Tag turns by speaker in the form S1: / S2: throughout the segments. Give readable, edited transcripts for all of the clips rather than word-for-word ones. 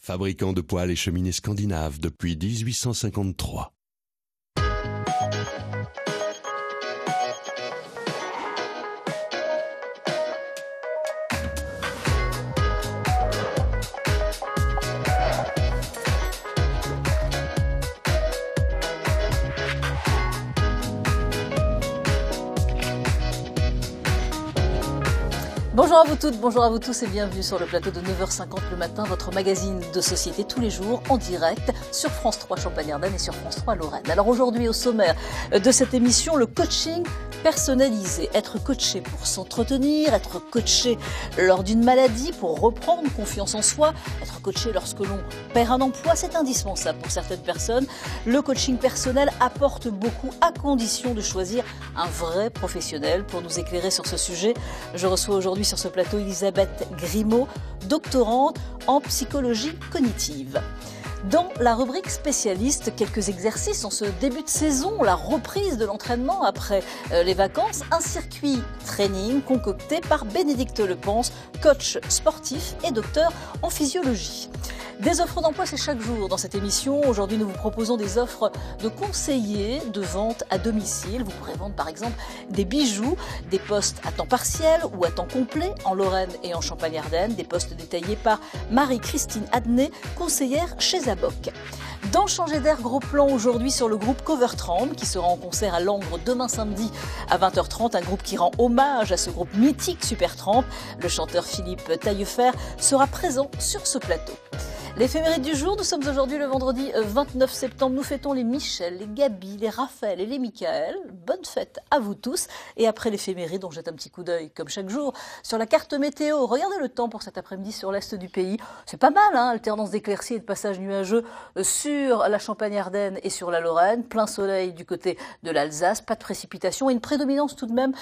S1: fabricant de poêles et cheminées scandinaves depuis 1853.
S2: Bonjour à vous toutes, bonjour à vous tous et bienvenue sur le plateau de 9h50 le matin, votre magazine de société tous les jours en direct sur France 3 Champagne-Ardenne et sur France 3 Lorraine. Alors aujourd'hui au sommaire de cette émission, le coaching personnalisé. Être coaché pour s'entretenir, être coaché lors d'une maladie pour reprendre confiance en soi, être coaché lorsque l'on perd un emploi, c'est indispensable pour certaines personnes. Le coaching personnel apporte beaucoup à condition de choisir un vrai professionnel. Pour nous éclairer sur ce sujet, je reçois aujourd'hui sur ce plateau Elisabeth Grimaud, doctorante en psychologie cognitive. Dans la rubrique spécialiste, quelques exercices en ce début de saison, la reprise de l'entraînement après les vacances, un circuit training concocté par Bénédicte Lepens, coach sportif et docteur en physiologie. Des offres d'emploi, c'est chaque jour dans cette émission. Aujourd'hui, nous vous proposons des offres de conseillers de vente à domicile. Vous pourrez vendre par exemple des bijoux, des postes à temps partiel ou à temps complet en Lorraine et en Champagne-Ardenne, des postes détaillés par Marie-Christine Adnet, conseillère chez Zaboc. Dans Changer d'air, gros plan aujourd'hui sur le groupe Cover 30 qui sera en concert à Langres demain samedi à 20h30, un groupe qui rend hommage à ce groupe mythique Supertramp. Le chanteur Philippe Taillefer sera présent sur ce plateau. L'éphéméride du jour, nous sommes aujourd'hui le vendredi 29 septembre. Nous fêtons les Michel, les Gabi, les Raphaël et les Michael. Bonne fête à vous tous. Et après l'éphéméride, on jette un petit coup d'œil, comme chaque jour, sur la carte météo. Regardez le temps pour cet après-midi sur l'est du pays. C'est pas mal, hein, alternance d'éclaircies et de passages nuageux sur la Champagne-Ardenne et sur la Lorraine. Plein soleil du côté de l'Alsace, pas de précipitations et une prédominance tout de même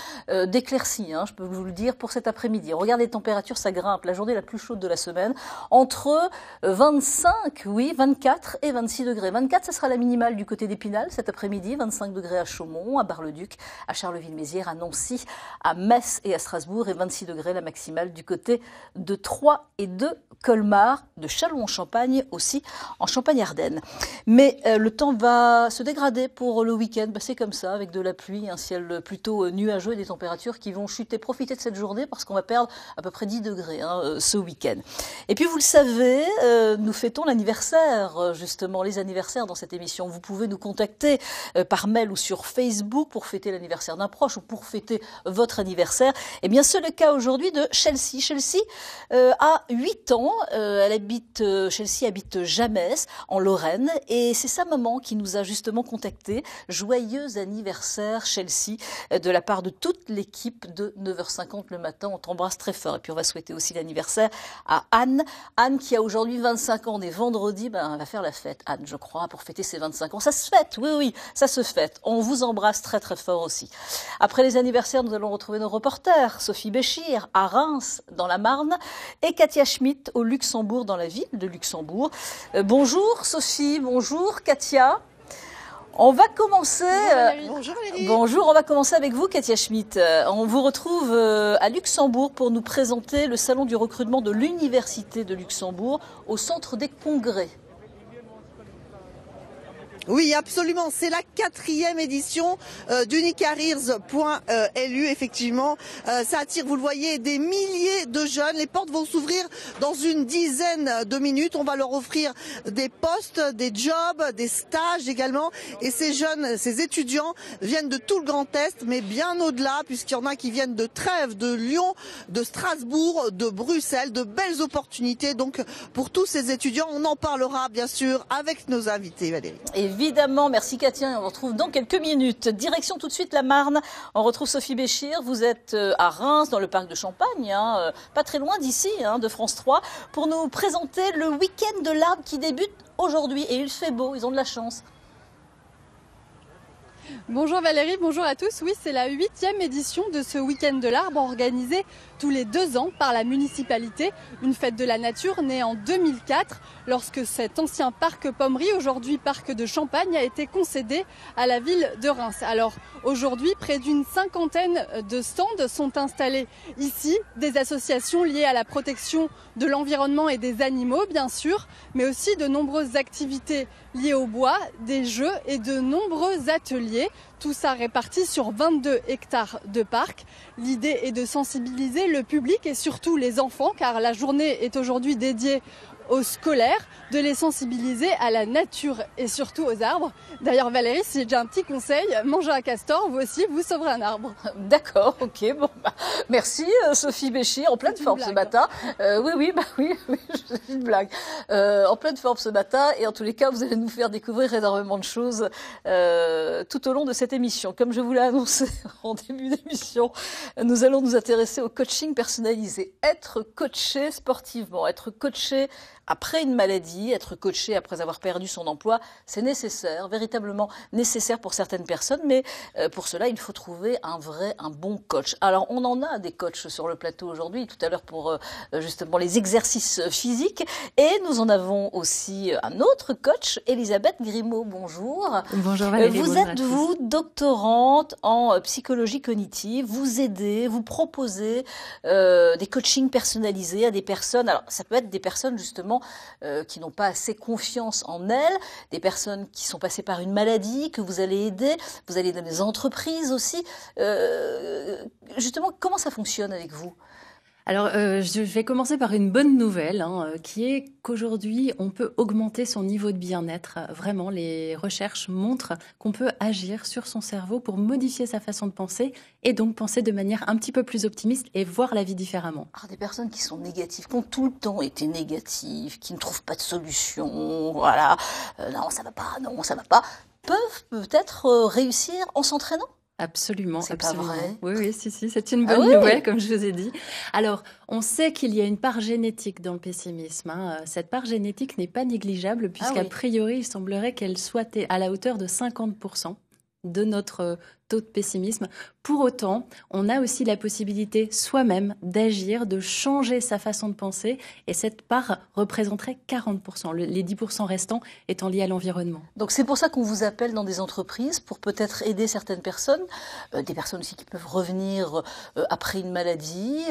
S2: d'éclaircies, hein, je peux vous le dire, pour cet après-midi. Regardez les températures, ça grimpe. La journée la plus chaude de la semaine, entre 24 et 26 degrés. 24, ça sera la minimale du côté d'Épinal cet après-midi. 25 degrés à Chaumont, à Bar-le-Duc, à Charleville-Mézières, à Nancy, à Metz et à Strasbourg. Et 26 degrés la maximale du côté de Troyes et de Colmar, de Châlons-en-Champagne aussi, en Champagne-Ardenne. Mais le temps va se dégrader pour le week-end. C'est comme ça, avec de la pluie, un ciel plutôt nuageux et des températures qui vont chuter. Profitez de cette journée parce qu'on va perdre à peu près 10 degrés ce week-end. Et puis vous le savez, nous fêtons l'anniversaire, justement, les anniversaires dans cette émission. Vous pouvez nous contacter par mail ou sur Facebook pour fêter l'anniversaire d'un proche ou pour fêter votre anniversaire. Eh bien, c'est le cas aujourd'hui de Chelsea. Chelsea a 8 ans. Chelsea habite Jamès, en Lorraine. Et c'est sa maman qui nous a justement contacté. Joyeux anniversaire, Chelsea, de la part de toute l'équipe de 9h50 le matin. On t'embrasse très fort. Et puis, on va souhaiter aussi l'anniversaire à Anne. Anne qui a aujourd'hui 25 ans, on est vendredi, elle va faire la fête, Anne, je crois, pour fêter ses 25 ans. Ça se fête, oui, ça se fête. On vous embrasse très très fort aussi. Après les anniversaires, nous allons retrouver nos reporters, Sophie Béchir à Reims, dans la Marne, et Katia Schmitt au Luxembourg, dans la ville de Luxembourg. Bonjour Sophie, bonjour Katia. On va commencer.
S3: Bonjour Valérie.
S2: Bonjour, on va commencer avec vous, Katia Schmitt. On vous retrouve à Luxembourg pour nous présenter le salon du recrutement de l'Université de Luxembourg au centre des congrès.
S3: Oui, absolument. C'est la 4e édition d'unicareers.lu. Effectivement, ça attire, vous le voyez, des milliers de jeunes. Les portes vont s'ouvrir dans une dizaine de minutes. On va leur offrir des postes, des jobs, des stages également. Et ces jeunes, ces étudiants viennent de tout le Grand Est, mais bien au-delà, puisqu'il y en a qui viennent de Trèves, de Lyon, de Strasbourg, de Bruxelles, de belles opportunités. Donc, pour tous ces étudiants, on en parlera bien sûr avec nos invités, Valérie.
S2: Évidemment, merci Katia, on vous retrouve dans quelques minutes. Direction tout de suite la Marne, on retrouve Sophie Béchir, vous êtes à Reims, dans le parc de Champagne, pas très loin d'ici, de France 3, pour nous présenter le week-end de l'arbre qui débute aujourd'hui. Et il fait beau, ils ont de la chance.
S4: Bonjour Valérie, bonjour à tous. Oui, c'est la 8e édition de ce week-end de l'arbre organisé tous les 2 ans par la municipalité. Une fête de la nature née en 2004 lorsque cet ancien parc Pommery, aujourd'hui parc de Champagne, a été concédé à la ville de Reims. Alors aujourd'hui, près d'une 50aine de stands sont installés ici. Des associations liées à la protection de l'environnement et des animaux, bien sûr, mais aussi de nombreuses activités liées au bois, des jeux et de nombreux ateliers. Tout ça réparti sur 22 hectares de parc. L'idée est de sensibiliser le public et surtout les enfants, car la journée est aujourd'hui dédiée aux scolaires, de les sensibiliser à la nature et surtout aux arbres. D'ailleurs Valérie, si j'ai un petit conseil, mangez un castor, vous aussi, vous sauverez un arbre.
S2: D'accord, ok, bon, merci Sophie Béchy, en pleine forme ce matin. Oui, c'est une blague. En pleine forme ce matin, et en tous les cas, vous allez nous faire découvrir énormément de choses tout au long de cette émission. Comme je vous l'ai annoncé en début d'émission, nous allons nous intéresser au coaching personnalisé. Être coaché sportivement, être coaché après une maladie, être coaché après avoir perdu son emploi, c'est nécessaire, véritablement nécessaire pour certaines personnes, mais pour cela, il faut trouver un bon coach. Alors, on en a des coachs sur le plateau aujourd'hui, tout à l'heure pour justement les exercices physiques, et nous en avons aussi un autre coach, Elisabeth Grimaud, bonjour.
S5: Bonjour Valérie.
S2: Vous êtes, vous, doctorante en psychologie cognitive, vous aidez, vous proposez des coachings personnalisés à des personnes, alors ça peut être des personnes justement qui n'ont pas assez confiance en elles, des personnes qui sont passées par une maladie que vous allez aider, vous allez dans des entreprises aussi. Justement, comment ça fonctionne avec vous ?
S5: Alors, je vais commencer par une bonne nouvelle, qui est qu'aujourd'hui, on peut augmenter son niveau de bien-être. Vraiment, les recherches montrent qu'on peut agir sur son cerveau pour modifier sa façon de penser et donc penser de manière un petit peu plus optimiste et voir la vie différemment.
S2: Alors, des personnes qui sont négatives, qui ont tout le temps été négatives, qui ne trouvent pas de solution, voilà, non, ça va pas, peuvent peut-être réussir en s'entraînant.
S5: Absolument,
S2: c'est
S5: absolument.
S2: Pas vrai.
S5: Oui, c'est une bonne nouvelle, comme je vous ai dit. Alors, on sait qu'il y a une part génétique dans le pessimisme. Cette part génétique n'est pas négligeable, puisqu'a priori, il semblerait qu'elle soit à la hauteur de 50% de notre taux de pessimisme. Pour autant, on a aussi la possibilité soi-même d'agir, de changer sa façon de penser, et cette part représenterait 40%, les 10% restants étant liés à l'environnement.
S2: Donc c'est pour ça qu'on vous appelle dans des entreprises, pour peut-être aider certaines personnes, des personnes aussi qui peuvent revenir après une maladie,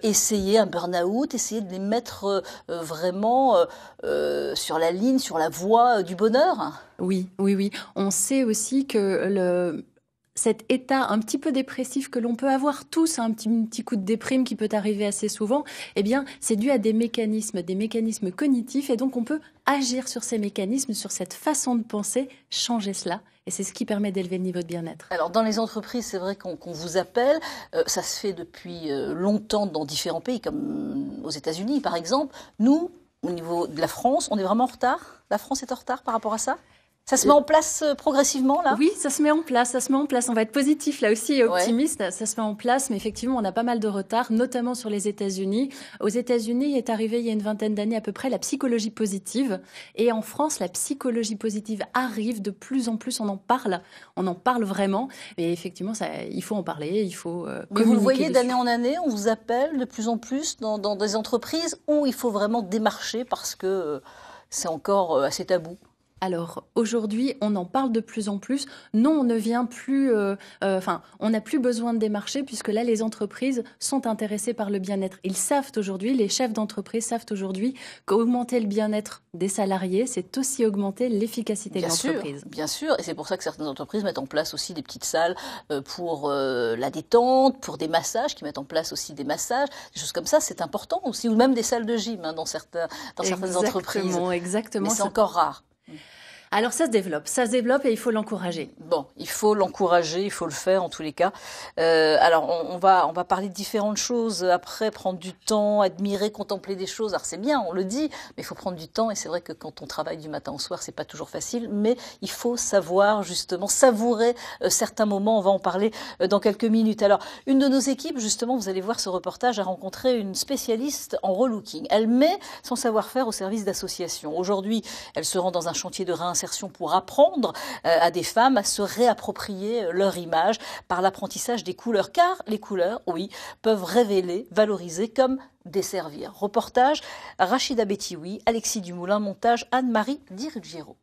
S2: essayer un burn-out, essayer de les mettre vraiment sur la ligne, sur la voie du bonheur.
S5: Oui. On sait aussi que cet état un petit peu dépressif que l'on peut avoir tous, un petit coup de déprime qui peut arriver assez souvent, eh bien, c'est dû à des mécanismes cognitifs, et donc on peut agir sur ces mécanismes, sur cette façon de penser, changer cela. Et c'est ce qui permet d'élever le niveau de bien-être.
S2: Alors, dans les entreprises, c'est vrai qu'on vous appelle. Ça se fait depuis longtemps dans différents pays, comme aux États-Unis, par exemple. Nous, au niveau de la France, on est vraiment en retard. La France est en retard par rapport à ça ? Ça se met en place progressivement, là ?
S5: Oui, ça se met en place. On va être positif, là aussi, et optimiste. Ouais. Ça se met en place, mais effectivement, on a pas mal de retard, notamment sur les États-Unis. Aux États-Unis est arrivée, il y a une vingtaine d'années à peu près, la psychologie positive. Et en France, la psychologie positive arrive de plus en plus. On en parle vraiment. Et effectivement, il faut en parler, il faut communiquer.
S2: Mais vous le voyez d'année en année, on vous appelle de plus en plus dans des entreprises où il faut vraiment démarcher parce que c'est encore assez tabou.
S5: Alors, aujourd'hui, on en parle de plus en plus. Non, on ne vient plus... on n'a plus besoin de démarcher puisque là, les entreprises sont intéressées par le bien-être. Ils savent aujourd'hui, les chefs d'entreprise savent aujourd'hui qu'augmenter le bien-être des salariés, c'est aussi augmenter l'efficacité de l'entreprise.
S2: Bien sûr, et c'est pour ça que certaines entreprises mettent en place aussi des petites salles pour la détente, pour des massages, qui mettent en place aussi des massages, des choses comme ça, c'est important aussi, ou même des salles de gym dans certaines entreprises.
S5: Exactement.
S2: Mais c'est encore rare.
S5: Alors ça se développe et il faut l'encourager.
S2: Bon, il faut l'encourager, il faut le faire en tous les cas. Alors on va parler de différentes choses après, prendre du temps, admirer, contempler des choses. Alors c'est bien, on le dit, mais il faut prendre du temps et c'est vrai que quand on travaille du matin au soir, c'est pas toujours facile, mais il faut savoir justement savourer certains moments. On va en parler dans quelques minutes. Alors une de nos équipes, justement, vous allez voir ce reportage, a rencontré une spécialiste en relooking. Elle met son savoir-faire au service d'associations. Aujourd'hui, elle se rend dans un chantier de Reims réinsertion pour apprendre à des femmes à se réapproprier leur image par l'apprentissage des couleurs. Car les couleurs, oui, peuvent révéler, valoriser comme desservir. Reportage Rachida Betioui, Alexis Dumoulin, montage Anne-Marie Di Ruggiero.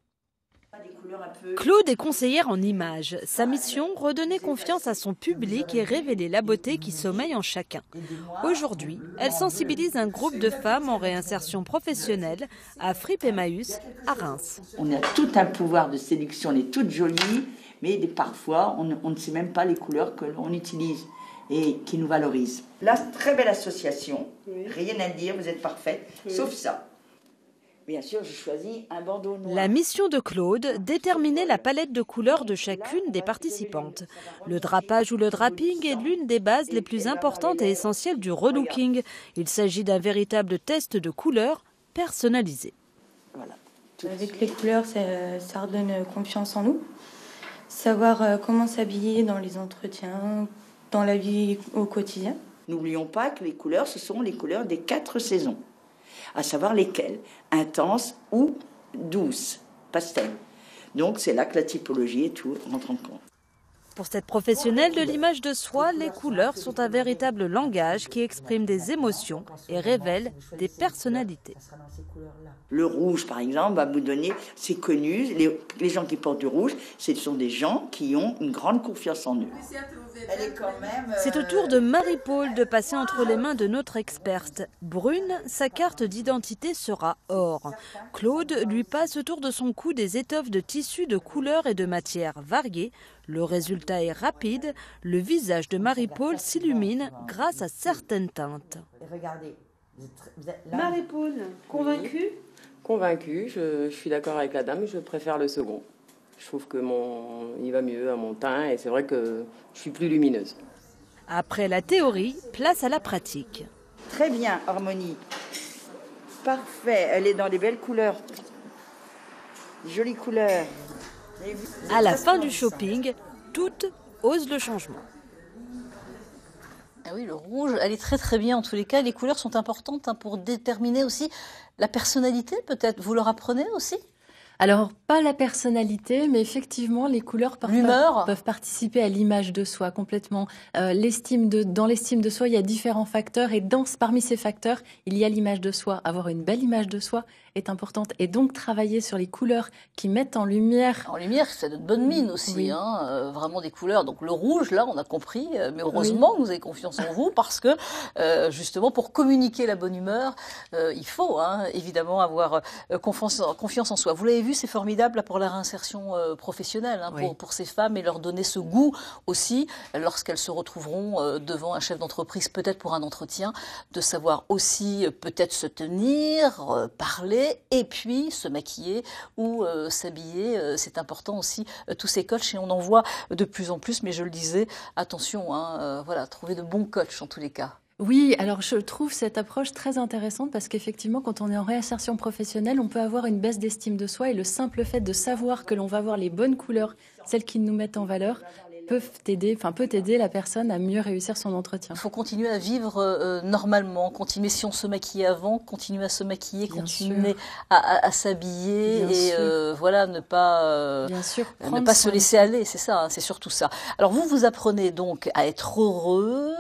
S6: Claude est conseillère en images. Sa mission, redonner confiance à son public et révéler la beauté qui sommeille en chacun. Aujourd'hui, elle sensibilise un groupe de femmes en réinsertion professionnelle à Fripe Emmaüs, à Reims.
S7: On a tout un pouvoir de séduction, on est toutes jolies, mais parfois on ne sait même pas les couleurs que l'on utilise et qui nous valorisent. Là, très belle association, rien à dire, vous êtes parfaite, sauf ça. Bien sûr, je choisis un bandeau noir.
S6: La mission de Claude, déterminer la palette de couleurs de chacune des participantes. Le drapage ou le draping est l'une des bases les plus importantes et essentielles du relooking. Il s'agit d'un véritable test de couleurs personnalisé.
S7: Voilà.
S8: Avec les couleurs, ça redonne confiance en nous. Savoir comment s'habiller dans les entretiens, dans la vie au quotidien.
S7: N'oublions pas que les couleurs, ce sont les couleurs des 4 saisons. À savoir lesquelles, intenses ou douces, pastel. Donc c'est là que la typologie et tout rentre en compte.
S6: Pour cette professionnelle de l'image de soi, les couleurs sont un véritable langage qui exprime des émotions et révèle des personnalités.
S7: Le rouge, par exemple, va vous donner, c'est connu, les gens qui portent du rouge, ce sont des gens qui ont une grande confiance en eux.
S6: C'est au tour de Marie-Paul de passer entre les mains de notre experte. Brune, sa carte d'identité sera or. Claude lui passe autour de son cou des étoffes de tissus de couleurs et de matières variées. Le résultat est rapide. Le visage de Marie-Paul s'illumine grâce à certaines teintes.
S9: Marie-Paul, convaincue ?
S10: Convaincue, je suis d'accord avec la dame, je préfère le second. Je trouve que il va mieux à mon teint et c'est vrai que je suis plus lumineuse.
S6: Après la théorie, place à la pratique.
S7: Très bien, Harmonie. Parfait, elle est dans des belles couleurs. Jolies couleurs.
S6: À la fin du shopping, toutes osent le changement.
S2: Ah oui, le rouge, elle est très très bien en tous les cas. Les couleurs sont importantes pour déterminer aussi la personnalité peut-être. Vous leur apprenez aussi ?
S5: Alors, pas la personnalité, mais effectivement, les couleurs peuvent participer à l'image de soi complètement. Dans l'estime de soi, il y a différents facteurs et parmi ces facteurs, il y a l'image de soi. Avoir une belle image de soi est importante et donc travailler sur les couleurs qui mettent en lumière.
S2: En lumière, c'est de bonne mine aussi,
S5: oui.
S2: Vraiment des couleurs. Donc le rouge, là, on a compris, mais heureusement que vous avez confiance en vous parce que justement, pour communiquer la bonne humeur, il faut évidemment avoir confiance en soi. Vous l'avez vu, c'est formidable là, pour la réinsertion professionnelle,
S5: oui.
S2: pour ces femmes et leur donner ce goût aussi lorsqu'elles se retrouveront devant un chef d'entreprise, peut-être pour un entretien, de savoir aussi peut-être se tenir, parler et puis se maquiller ou s'habiller. C'est important aussi, tous ces coachs et on en voit de plus en plus, mais je le disais, attention, trouver de bons coachs en tous les cas.
S5: Oui, alors je trouve cette approche très intéressante parce qu'effectivement, quand on est en réinsertion professionnelle, on peut avoir une baisse d'estime de soi et le simple fait de savoir que l'on va avoir les bonnes couleurs, celles qui nous mettent en valeur, peut aider la personne à mieux réussir son entretien.
S2: Il faut continuer à vivre normalement, continuer si on se maquillait avant, continuer à se maquiller,
S5: Bien
S2: continuer
S5: sûr.
S2: à s'habiller et ne pas se laisser aller, c'est ça, c'est surtout ça. Alors vous apprenez donc à être heureux,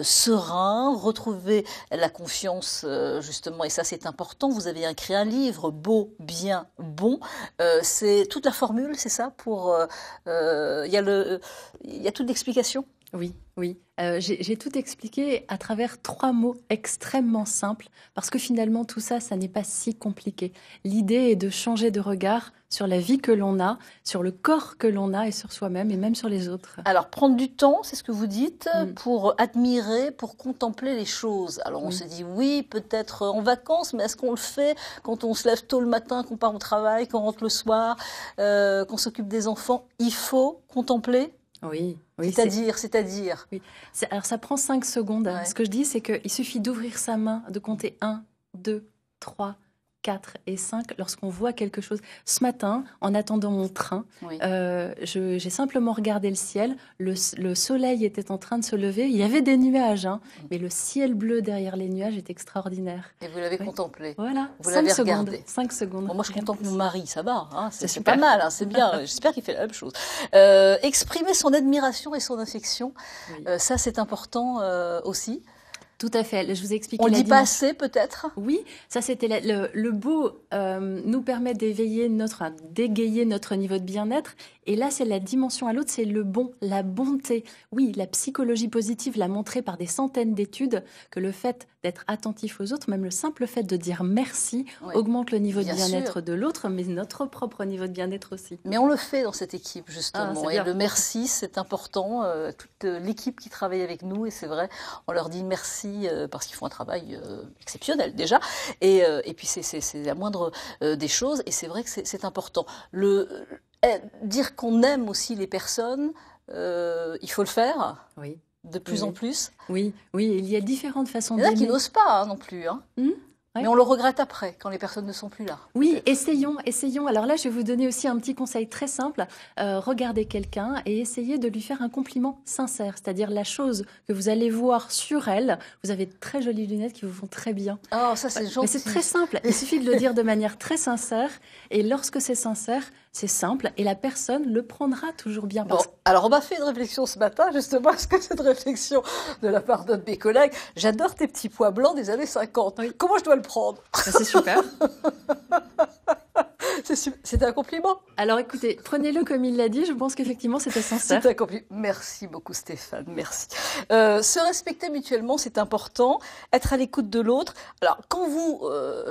S2: serein, retrouver la confiance justement et ça c'est important. Vous avez écrit un livre, Beau, Bien, Bon. C'est toute la formule, c'est ça pour il y a toute l'explication.
S5: Oui. J'ai tout expliqué à travers 3 mots extrêmement simples, parce que finalement tout ça n'est pas si compliqué. L'idée est de changer de regard sur la vie que l'on a, sur le corps que l'on a et sur soi-même et même sur les autres.
S2: Alors prendre du temps, c'est ce que vous dites, pour admirer, pour contempler les choses. Alors on se dit oui, peut-être en vacances, mais est-ce qu'on le fait quand on se lève tôt le matin, qu'on part au travail, qu'on rentre le soir, qu'on s'occupe des enfants? Il faut contempler.
S5: Oui.
S2: C'est-à-dire.
S5: Oui. Alors ça prend 5 secondes. Ouais. Ce que je dis, c'est qu'il suffit d'ouvrir sa main, de compter 1, 2, 3, 4 et 5 lorsqu'on voit quelque chose. Ce matin, en attendant mon train, j'ai simplement regardé le ciel. Le soleil était en train de se lever. Il y avait des nuages, mais le ciel bleu derrière les nuages est extraordinaire.
S2: Et vous l'avez contemplé.
S5: Voilà,
S2: vous l'avez regardé.
S5: 5 secondes.
S2: Bon, moi, je contemple mon mari, ça va. C'est pas mal, c'est bien. J'espère qu'il fait la même chose. Exprimer son admiration et son affection, ça, c'est important aussi.
S5: Tout à fait. Je vous explique.
S2: On ne le dit pas assez, peut-être.
S5: Oui, ça c'était le beau nous permet d'égayer notre niveau de bien-être. Et là, c'est la dimension à l'autre, c'est le bon, la bonté. Oui, la psychologie positive l'a montré par des centaines d'études que le fait d'être attentif aux autres, même le simple fait de dire merci, augmente le niveau de bien-être de l'autre, mais notre propre niveau de bien-être aussi.
S2: Mais on le fait dans cette équipe, justement. Et le merci, c'est important. Toute l'équipe qui travaille avec nous, et c'est vrai, on leur dit merci parce qu'ils font un travail exceptionnel déjà. Et puis c'est la moindre des choses, et c'est vrai que c'est important. Dire qu'on aime aussi les personnes, il faut le faire.
S5: Oui.
S2: De plus en plus.
S5: Oui, il y a différentes façons d'aimer.
S2: Il y en a qui n'osent pas non plus. Mais on le regrette après, quand les personnes ne sont plus là.
S5: Oui, essayons. Alors là, je vais vous donner aussi un petit conseil très simple. Regardez quelqu'un et essayez de lui faire un compliment sincère. C'est-à-dire la chose que vous allez voir sur elle. Vous avez de très jolies lunettes qui vous vont très bien.
S2: Oh, ça c'est gentil.
S5: Mais c'est très simple. Il suffit de le dire de manière très sincère. Et lorsque c'est sincère, c'est simple. Et la personne le prendra toujours bien.
S2: Bon, alors on m'a fait une réflexion ce matin, justement, parce que cette réflexion de la part de mes collègues, j'adore tes petits pois blancs des années 50. Oui. Comment je dois le prendre?
S5: C'est super.
S2: C'était un compliment.
S5: Alors écoutez, prenez-le comme il l'a dit, je pense qu'effectivement c'était sincère.
S2: C'est un compliment. Merci beaucoup Stéphane, merci. Se respecter mutuellement, c'est important. Être à l'écoute de l'autre. Alors quand vous,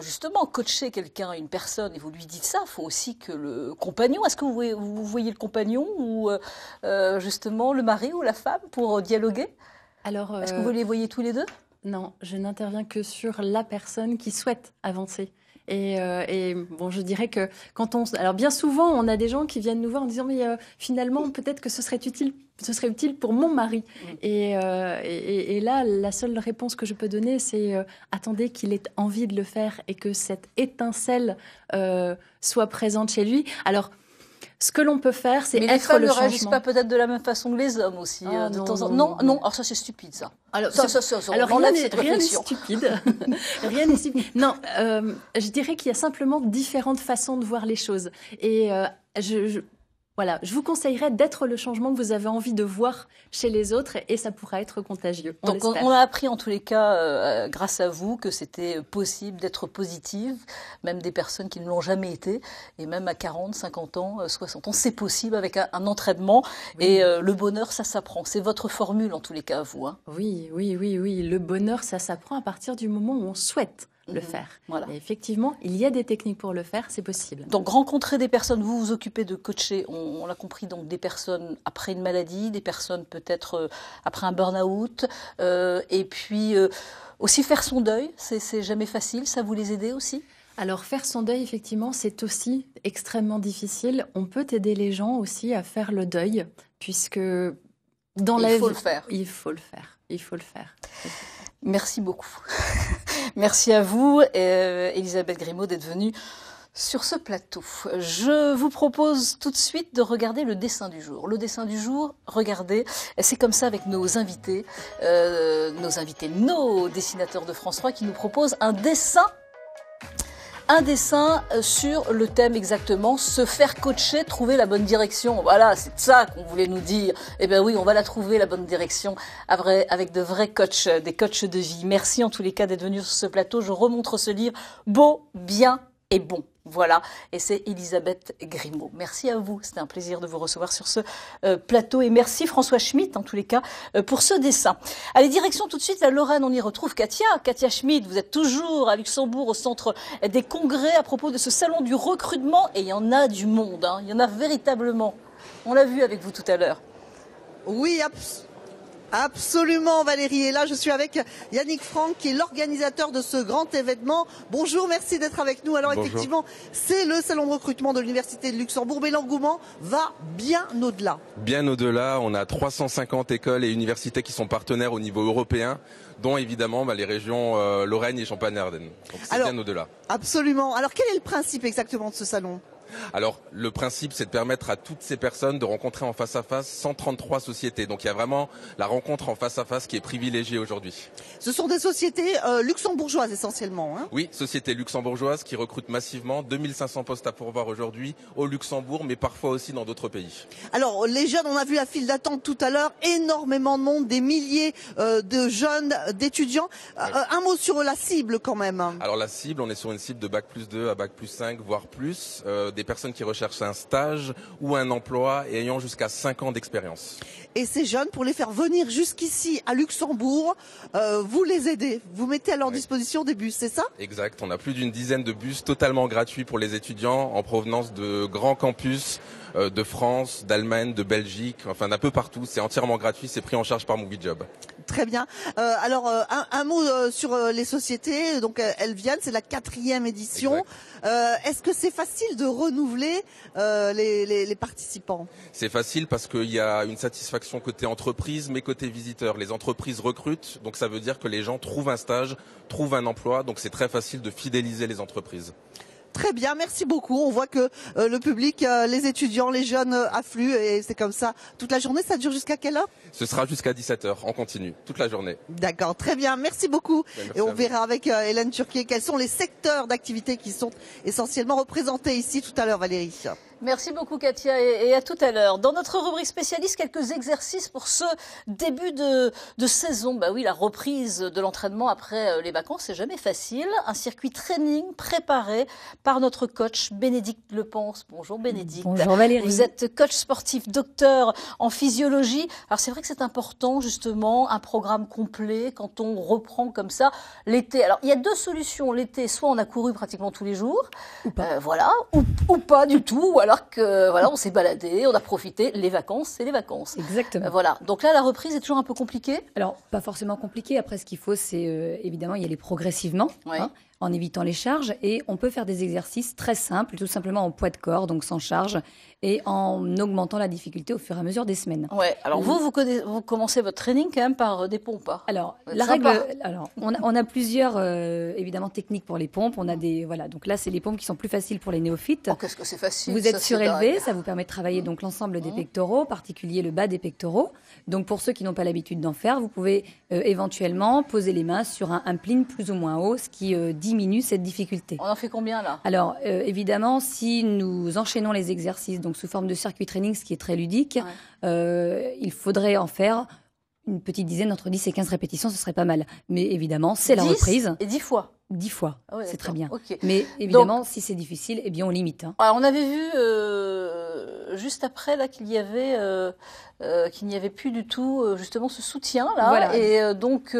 S2: justement, coachez quelqu'un, une personne, et vous lui dites ça, il faut aussi que le compagnon, est-ce que vous voyez le compagnon ou justement le mari ou la femme pour dialoguer? Alors, est-ce que vous les voyez tous les deux?
S5: Non, je n'interviens que sur la personne qui souhaite avancer. Et bon, je dirais que alors bien souvent, on a des gens qui viennent nous voir en disant mais finalement peut-être que ce serait utile pour mon mari. Et là, la seule réponse que je peux donner, c'est attendez qu'il ait envie de le faire et que cette étincelle soit présente chez lui. Alors, ce que l'on peut faire, c'est être le changement. Mais les femmes ne réagissent
S2: pas peut-être de la même façon que les hommes aussi, de temps en temps. Non. Alors ça, c'est stupide, ça.
S5: Alors rien n'est stupide. Rien n'est stupide. Non, je dirais qu'il y a simplement différentes façons de voir les choses. Et voilà, je vous conseillerais d'être le changement que vous avez envie de voir chez les autres et ça pourra être contagieux.
S2: Donc on a appris en tous les cas, grâce à vous, que c'était possible d'être positive, même des personnes qui ne l'ont jamais été, et même à 40, 50 ans, 60 ans, c'est possible avec un entraînement. Oui. Et le bonheur, ça s'apprend. C'est votre formule en tous les cas, vous.
S5: Oui. Le bonheur, ça s'apprend à partir du moment où on souhaite le faire. Voilà. Et effectivement, il y a des techniques pour le faire, c'est possible.
S2: Donc rencontrer des personnes, vous vous occupez de coacher, on l'a compris, donc des personnes après une maladie, des personnes peut-être après un burn-out, et puis aussi faire son deuil, c'est jamais facile, ça vous les aider aussi?
S5: Alors faire son deuil, effectivement, c'est aussi extrêmement difficile. On peut aider les gens aussi à faire le deuil, puisque dans la vie, il faut le faire.
S2: Merci beaucoup. Merci à vous, Elisabeth Grimaud, d'être venue sur ce plateau. Je vous propose tout de suite de regarder le dessin du jour. Le dessin du jour, regardez, c'est comme ça avec nos invités, nos dessinateurs de France 3 qui nous proposent un dessin sur le thème exactement, se faire coacher, trouver la bonne direction. Voilà, c'est ça qu'on voulait nous dire. Eh bien oui, on va la trouver, la bonne direction, avec de vrais coachs, des coachs de vie. Merci en tous les cas d'être venus sur ce plateau. Je remontre ce livre, Beau, bien et bon. Voilà, et c'est Elisabeth Grimaud. Merci à vous, c'était un plaisir de vous recevoir sur ce plateau. Et merci François Schmitt, en tous les cas, pour ce dessin. Allez, direction tout de suite la Lorraine, on y retrouve Katia Schmitt. Vous êtes toujours à Luxembourg, au centre des congrès, à propos de ce salon du recrutement. Et il y en a du monde, il y en a véritablement. On l'a vu avec vous tout à l'heure.
S3: Oui, Absolument Valérie, et là je suis avec Yannick Franck qui est l'organisateur de ce grand événement. Bonjour, merci d'être avec nous. Alors
S11: Bonjour.
S3: Effectivement, c'est le salon de recrutement de l'Université de Luxembourg, mais l'engouement va bien au-delà.
S11: Bien au-delà, on a 350 écoles et universités qui sont partenaires au niveau européen, dont évidemment les régions Lorraine et Champagne-Ardenne. Donc c'est bien au-delà.
S3: Absolument. Alors quel est le principe exactement de ce salon ?
S11: Alors, le principe, c'est de permettre à toutes ces personnes de rencontrer en face à face 133 sociétés. Donc, il y a vraiment la rencontre en face à face qui est privilégiée aujourd'hui.
S3: Ce sont des sociétés luxembourgeoises essentiellement, hein ?
S11: Oui, sociétés luxembourgeoises qui recrutent massivement, 2500 postes à pourvoir aujourd'hui au Luxembourg, mais parfois aussi dans d'autres pays.
S3: Alors, les jeunes, on a vu la file d'attente tout à l'heure, énormément de monde, des milliers de jeunes, d'étudiants.
S11: Oui.
S3: Un mot sur la cible quand même.
S11: Alors, la cible, on est sur une cible de Bac+2 à Bac+5, voire plus, des personnes qui recherchent un stage ou un emploi et ayant jusqu'à 5 ans d'expérience.
S3: Et ces jeunes, pour les faire venir jusqu'ici à Luxembourg, vous les aidez, vous mettez à leur disposition des bus, c'est ça ?
S11: Exact, on a plus d'une dizaine de bus totalement gratuits pour les étudiants en provenance de grands campus de France, d'Allemagne, de Belgique, enfin d'un peu partout. C'est entièrement gratuit, c'est pris en charge par MovieJob.
S3: Très bien. Alors, un mot sur les sociétés. Donc, elles viennent, c'est la 4e édition. Est-ce que c'est facile de renouveler les participants ?
S11: C'est facile parce qu'il y a une satisfaction côté entreprise, mais côté visiteur. Les entreprises recrutent, donc ça veut dire que les gens trouvent un stage, trouvent un emploi. Donc, c'est très facile de fidéliser les entreprises.
S3: Très bien, merci beaucoup. On voit que le public, les étudiants, les jeunes affluent et c'est comme ça toute la journée. Ça dure jusqu'à quelle heure ?
S11: Ce sera jusqu'à 17h en continu, toute la journée.
S3: D'accord, très bien, merci beaucoup.
S11: Merci
S3: et on verra avec Hélène Turquier quels sont les secteurs d'activité qui sont essentiellement représentés ici tout à l'heure, Valérie.
S2: Merci beaucoup Katia et à tout à l'heure. Dans notre rubrique spécialiste, quelques exercices pour ce début de saison. Bah oui, la reprise de l'entraînement après les vacances, c'est jamais facile. Un circuit training préparé par notre coach Bénédicte Lepence. Bonjour Bénédicte.
S12: Bonjour Valérie.
S2: Vous êtes coach sportif, docteur en physiologie. Alors c'est vrai que c'est important justement, un programme complet quand on reprend comme ça l'été. Alors il y a deux solutions l'été, soit on a couru pratiquement tous les jours, ou pas, ou pas du tout, ou alors que voilà, on s'est baladé, on a profité. Les vacances, c'est les vacances.
S12: Exactement.
S2: Voilà. Donc là, la reprise est toujours un peu compliquée.
S12: Alors, pas forcément compliquée. Après, ce qu'il faut, c'est évidemment y aller progressivement, en évitant les charges. Et on peut faire des exercices très simples, tout simplement en poids de corps, donc sans charge, et en augmentant la difficulté au fur et à mesure des semaines.
S2: Ouais. Alors vous commencez votre training quand même par des pompes.
S12: Alors la règle, on a plusieurs évidemment techniques pour les pompes. On a des donc là c'est les pompes qui sont plus faciles pour les néophytes.
S2: Oh, qu'est-ce que c'est facile.
S12: Vous êtes surélevé, ça vous permet de travailler donc l'ensemble des pectoraux, en particulier le bas des pectoraux. Donc pour ceux qui n'ont pas l'habitude d'en faire, vous pouvez éventuellement poser les mains sur un pline plus ou moins haut, ce qui diminue cette difficulté.
S2: On en fait combien là ?
S12: Alors évidemment, si nous enchaînons les exercices donc sous forme de circuit training, ce qui est très ludique, il faudrait en faire une petite dizaine, entre 10 et 15 répétitions, ce serait pas mal. Mais évidemment, c'est la reprise.
S2: Et 10 fois
S12: 10 fois, c'est très bien.
S2: Okay.
S12: Mais évidemment, donc, si c'est difficile, eh bien on limite.
S2: Alors, on avait vu juste après là qu'il y avait qu'il n'y avait plus du tout justement ce soutien là. Voilà. Et donc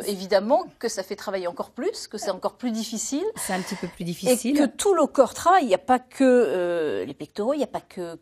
S2: évidemment que ça fait travailler encore plus, que c'est encore plus difficile.
S12: C'est un petit peu plus difficile.
S2: Et que tout le corps travaille. Il n'y a pas que les pectoraux, il n'y a pas que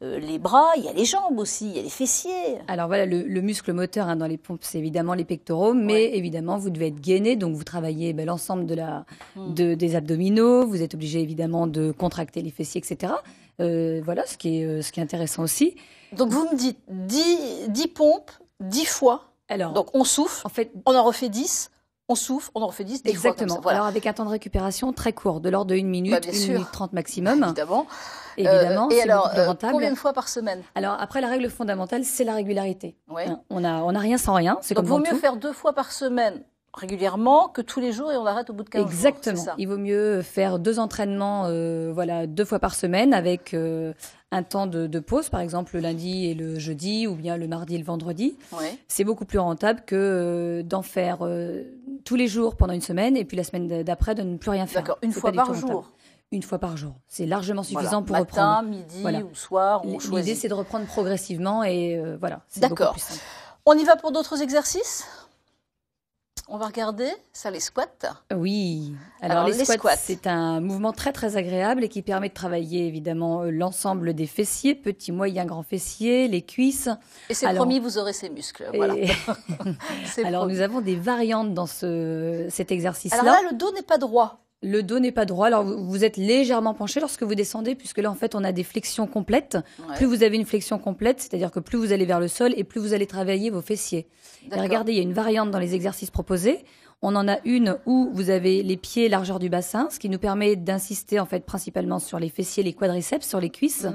S2: les bras, il y a les jambes aussi, il y a les fessiers.
S12: Alors voilà, le muscle moteur dans les pompes, c'est évidemment les pectoraux, mais évidemment vous devez être gainé, donc vous travaillez l'ensemble des abdominaux, vous êtes obligé évidemment de contracter les fessiers, etc. Voilà, ce qui est intéressant aussi.
S2: Donc vous me dites 10 pompes, 10 fois.
S12: Alors,
S2: donc on souffle,
S12: en fait,
S2: on en refait 10, on souffle, on en refait 10, 10
S12: exactement.
S2: fois. Exactement. Voilà.
S12: Alors avec un temps de récupération très court, de l'ordre de 1 minute, 1 minute 30 maximum.
S2: Évidemment.
S12: Évidemment,
S2: et
S12: c'est
S2: alors,
S12: plus rentable.
S2: combien de fois par semaine ?
S12: Alors après, la règle fondamentale, c'est la régularité.
S2: Ouais.
S12: On a rien sans rien. C'est
S2: donc
S12: comme
S2: vaut mieux faire 2 fois par semaine régulièrement que tous les jours et on arrête au bout de 15 jours.
S12: Exactement. Il vaut mieux faire 2 entraînements 2 fois par semaine avec un temps de pause, par exemple le lundi et le jeudi ou bien le mardi et le vendredi.
S2: Ouais.
S12: C'est beaucoup plus rentable que d'en faire tous les jours pendant une semaine et puis la semaine d'après de ne plus rien faire.
S2: D'accord, une fois par jour.
S12: Une fois par jour. C'est largement suffisant pour
S2: matin,
S12: reprendre.
S2: Midi ou soir, on choisit.
S12: L'idée, c'est de reprendre progressivement et voilà. C'est beaucoup plus simple.
S2: On y va pour d'autres exercices ? On va regarder ça, les squats.
S12: Oui, alors les squats, c'est un mouvement très très agréable et qui permet de travailler évidemment l'ensemble des fessiers, petits, moyens, grands fessiers, les cuisses.
S2: Et c'est promis, vous aurez ces muscles. Voilà.
S12: Alors nous avons des variantes dans cet exercice-là.
S2: Alors là, le dos n'est pas droit.
S12: Le dos n'est pas droit. Alors vous êtes légèrement penché lorsque vous descendez, puisque là en fait on a des flexions complètes. Ouais. Plus vous avez une flexion complète, c'est-à-dire que plus vous allez vers le sol et plus vous allez travailler vos fessiers. Et regardez, il y a une variante dans les exercices proposés. On en a une où vous avez les pieds largeur du bassin, ce qui nous permet d'insister en fait principalement sur les fessiers, les quadriceps, sur les cuisses.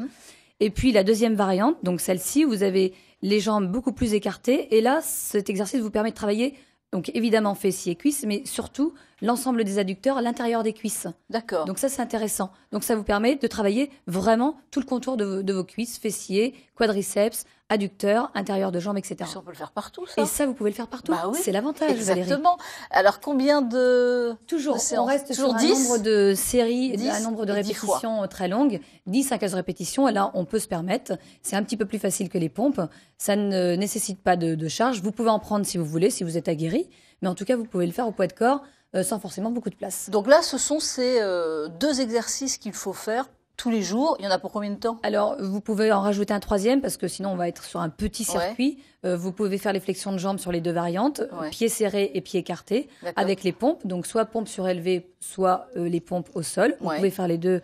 S12: Et puis la deuxième variante, donc celle-ci, vous avez les jambes beaucoup plus écartées. Et là, cet exercice vous permet de travailler donc évidemment fessiers et cuisses, mais surtout l'ensemble des adducteurs à l'intérieur des cuisses.
S2: D'accord.
S12: Donc ça, c'est intéressant. Donc ça vous permet de travailler vraiment tout le contour de vos cuisses, fessiers, quadriceps, adducteurs, intérieur de jambes, etc.
S2: Ça, on peut le faire partout, ça.
S12: Et ça, vous pouvez le faire partout.
S2: Bah oui,
S12: c'est l'avantage, Valérie.
S2: Exactement. Alors, combien de
S12: Toujours,
S2: de
S12: on reste
S2: toujours
S12: sur
S2: 10,
S12: un nombre de séries,
S2: 10,
S12: un nombre de répétitions très longues, 10 à 15 répétitions, et là, on peut se permettre. C'est un petit peu plus facile que les pompes. Ça ne nécessite pas de charge. Vous pouvez en prendre si vous voulez, si vous êtes aguerri. Mais en tout cas, vous pouvez le faire au poids de corps sans forcément beaucoup de place.
S2: Donc là, ce sont ces 2 exercices qu'il faut faire tous les jours. Il y en a pour combien de temps?
S12: Alors, vous pouvez en rajouter un troisième parce que sinon, on va être sur un petit circuit. Vous pouvez faire les flexions de jambes sur les 2 variantes, pieds serrés et pieds écartés, avec les pompes. Donc, soit pompes surélevées, soit les pompes au sol. Vous pouvez faire les deux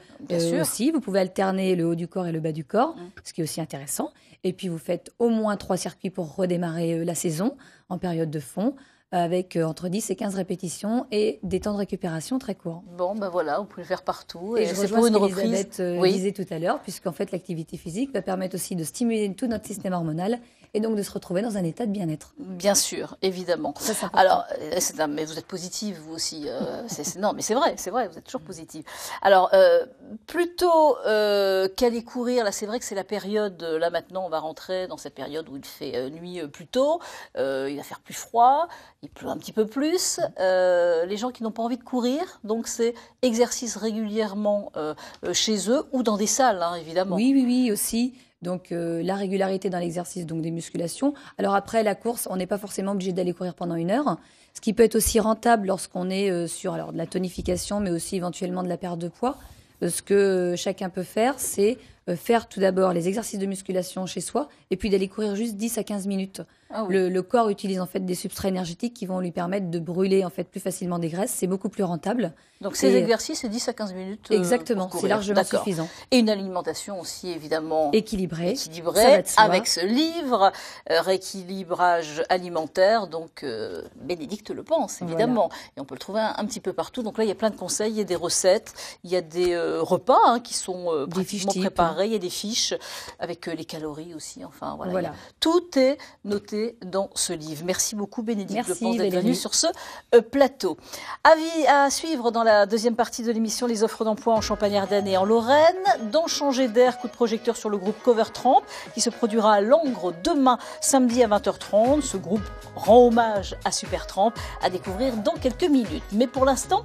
S12: aussi. Vous pouvez alterner le haut du corps et le bas du corps, ce qui est aussi intéressant. Et puis, vous faites au moins 3 circuits pour redémarrer la saison en période de fond, avec entre 10 et 15 répétitions et des temps de récupération très courts.
S2: Bon, ben voilà, vous pouvez le faire partout.
S12: Et je rejoins ce qu'Elisabeth disait tout à l'heure, puisqu'en fait, l'activité physique va permettre aussi de stimuler tout notre système hormonal et donc de se retrouver dans un état de bien-être.
S2: Bien sûr, évidemment.
S12: Ça,
S2: alors, mais vous êtes positive, vous aussi. Non, mais c'est vrai, vous êtes toujours positive. Alors, plutôt qu'aller courir, là, c'est vrai que c'est la période, là maintenant, on va rentrer dans cette période où il fait nuit plus tôt, il va faire plus froid, il pleut un petit peu plus. Les gens qui n'ont pas envie de courir, donc c'est exercice régulièrement chez eux ou dans des salles, hein, évidemment.
S12: Oui, aussi. Donc la régularité dans l'exercice, donc des musculations. Alors après la course, on n'est pas forcément obligé d'aller courir pendant 1 heure, ce qui peut être aussi rentable lorsqu'on est sur de la tonification, mais aussi éventuellement de la perte de poids. Ce que chacun peut faire, c'est faire tout d'abord les exercices de musculation chez soi et puis d'aller courir juste 10 à 15 minutes. Ah oui. Le corps utilise en fait des substrats énergétiques qui vont lui permettre de brûler en fait plus facilement des graisses. C'est beaucoup plus rentable.
S2: Donc ces exercices, c'est 10 à 15 minutes.
S12: Exactement, c'est largement suffisant.
S2: Et une alimentation aussi évidemment
S12: équilibrée
S2: avec ce livre rééquilibrage alimentaire. Donc Bénédicte le pense évidemment. Voilà. Et on peut le trouver un petit peu partout. Donc là, il y a plein de conseils, il y a des recettes, il y a des repas qui sont pratiquement préparés, il y a des fiches avec les calories aussi. Enfin voilà. Tout est noté dans ce livre. Merci beaucoup Bénédicte d'être venue sur ce plateau. Avis à suivre dans la deuxième partie de l'émission, les offres d'emploi en Champagne-Ardenne et en Lorraine. Dans Changer d'air, coup de projecteur sur le groupe Cover 30 qui se produira à Langres demain samedi à 20h30. Ce groupe rend hommage à Super Tramp, à découvrir dans quelques minutes. Mais pour l'instant,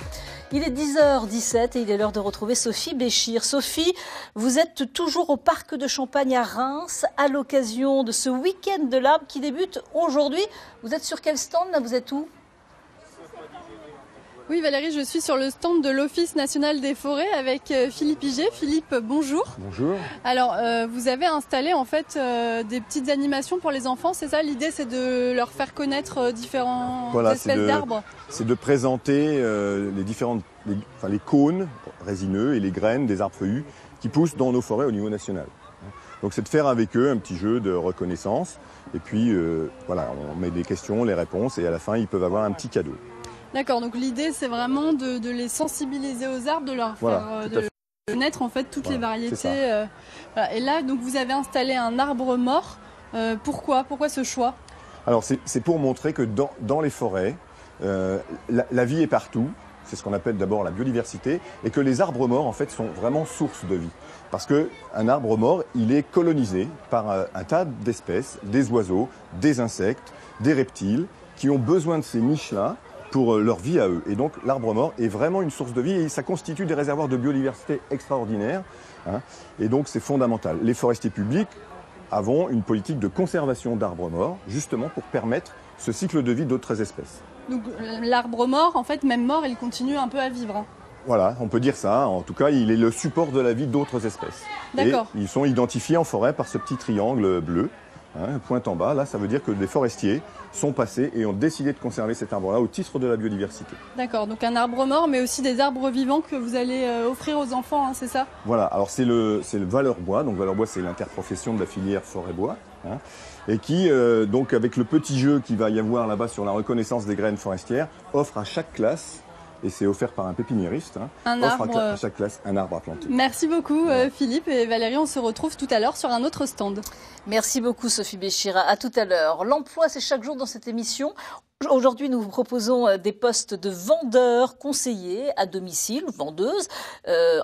S2: il est 10h17 et il est l'heure de retrouver Sophie Béchir. Sophie, vous êtes toujours au parc de Champagne à Reims à l'occasion de ce week-end de l'arbre qui débute aujourd'hui. Vous êtes sur quel stand là? Vous êtes où?
S4: Oui Valérie, je suis sur le stand de l'Office national des forêts avec Philippe Iger. Philippe, bonjour.
S13: Bonjour.
S4: Alors, vous avez installé en fait des petites animations pour les enfants, c'est ça? L'idée, c'est de leur faire connaître différentes espèces d'arbres.
S13: C'est de présenter les cônes résineux et les graines des arbres feuillus qui poussent dans nos forêts au niveau national. Donc c'est de faire avec eux un petit jeu de reconnaissance. Et puis on met des questions, les réponses et à la fin ils peuvent avoir un petit cadeau.
S4: D'accord, donc l'idée c'est vraiment de les sensibiliser aux arbres, de leur faire connaître en fait toutes les variétés. Et là donc vous avez installé un arbre mort. Pourquoi ce choix?
S13: Alors c'est pour montrer que dans les forêts, la vie est partout. C'est ce qu'on appelle d'abord la biodiversité, et que les arbres morts en fait sont vraiment source de vie. Parce qu'un arbre mort, il est colonisé par un tas d'espèces, des oiseaux, des insectes, des reptiles, qui ont besoin de ces niches-là pour leur vie à eux. Et donc l'arbre mort est vraiment une source de vie et ça constitue des réservoirs de biodiversité extraordinaires. Et donc c'est fondamental. Les forestiers publics avons une politique de conservation d'arbres morts, justement pour permettre ce cycle de vie d'autres espèces.
S4: Donc l'arbre mort, en fait, même mort, il continue un peu à vivre. Hein.
S13: Voilà, on peut dire ça. En tout cas, il est le support de la vie d'autres espèces.
S4: D'accord.
S13: Et ils sont identifiés en forêt par ce petit triangle bleu, pointe en bas. Là, ça veut dire que des forestiers sont passés et ont décidé de conserver cet arbre-là au titre de la biodiversité.
S4: D'accord, donc un arbre mort, mais aussi des arbres vivants que vous allez offrir aux enfants, hein, c'est ça?
S13: Voilà, alors c'est le Valeur Bois. Donc Valeur Bois, c'est l'interprofession de la filière forêt-bois. Et qui, donc avec le petit jeu qu'il va y avoir là-bas sur la reconnaissance des graines forestières, offre à chaque classe, et c'est offert par un pépiniériste, offre à chaque classe un arbre à planter.
S4: Merci beaucoup Philippe et Valérie, on se retrouve tout à l'heure sur un autre stand.
S2: Merci beaucoup Sophie Béchira, à tout à l'heure. L'emploi, c'est chaque jour dans cette émission. Aujourd'hui, nous vous proposons des postes de vendeurs conseillers à domicile, vendeuses,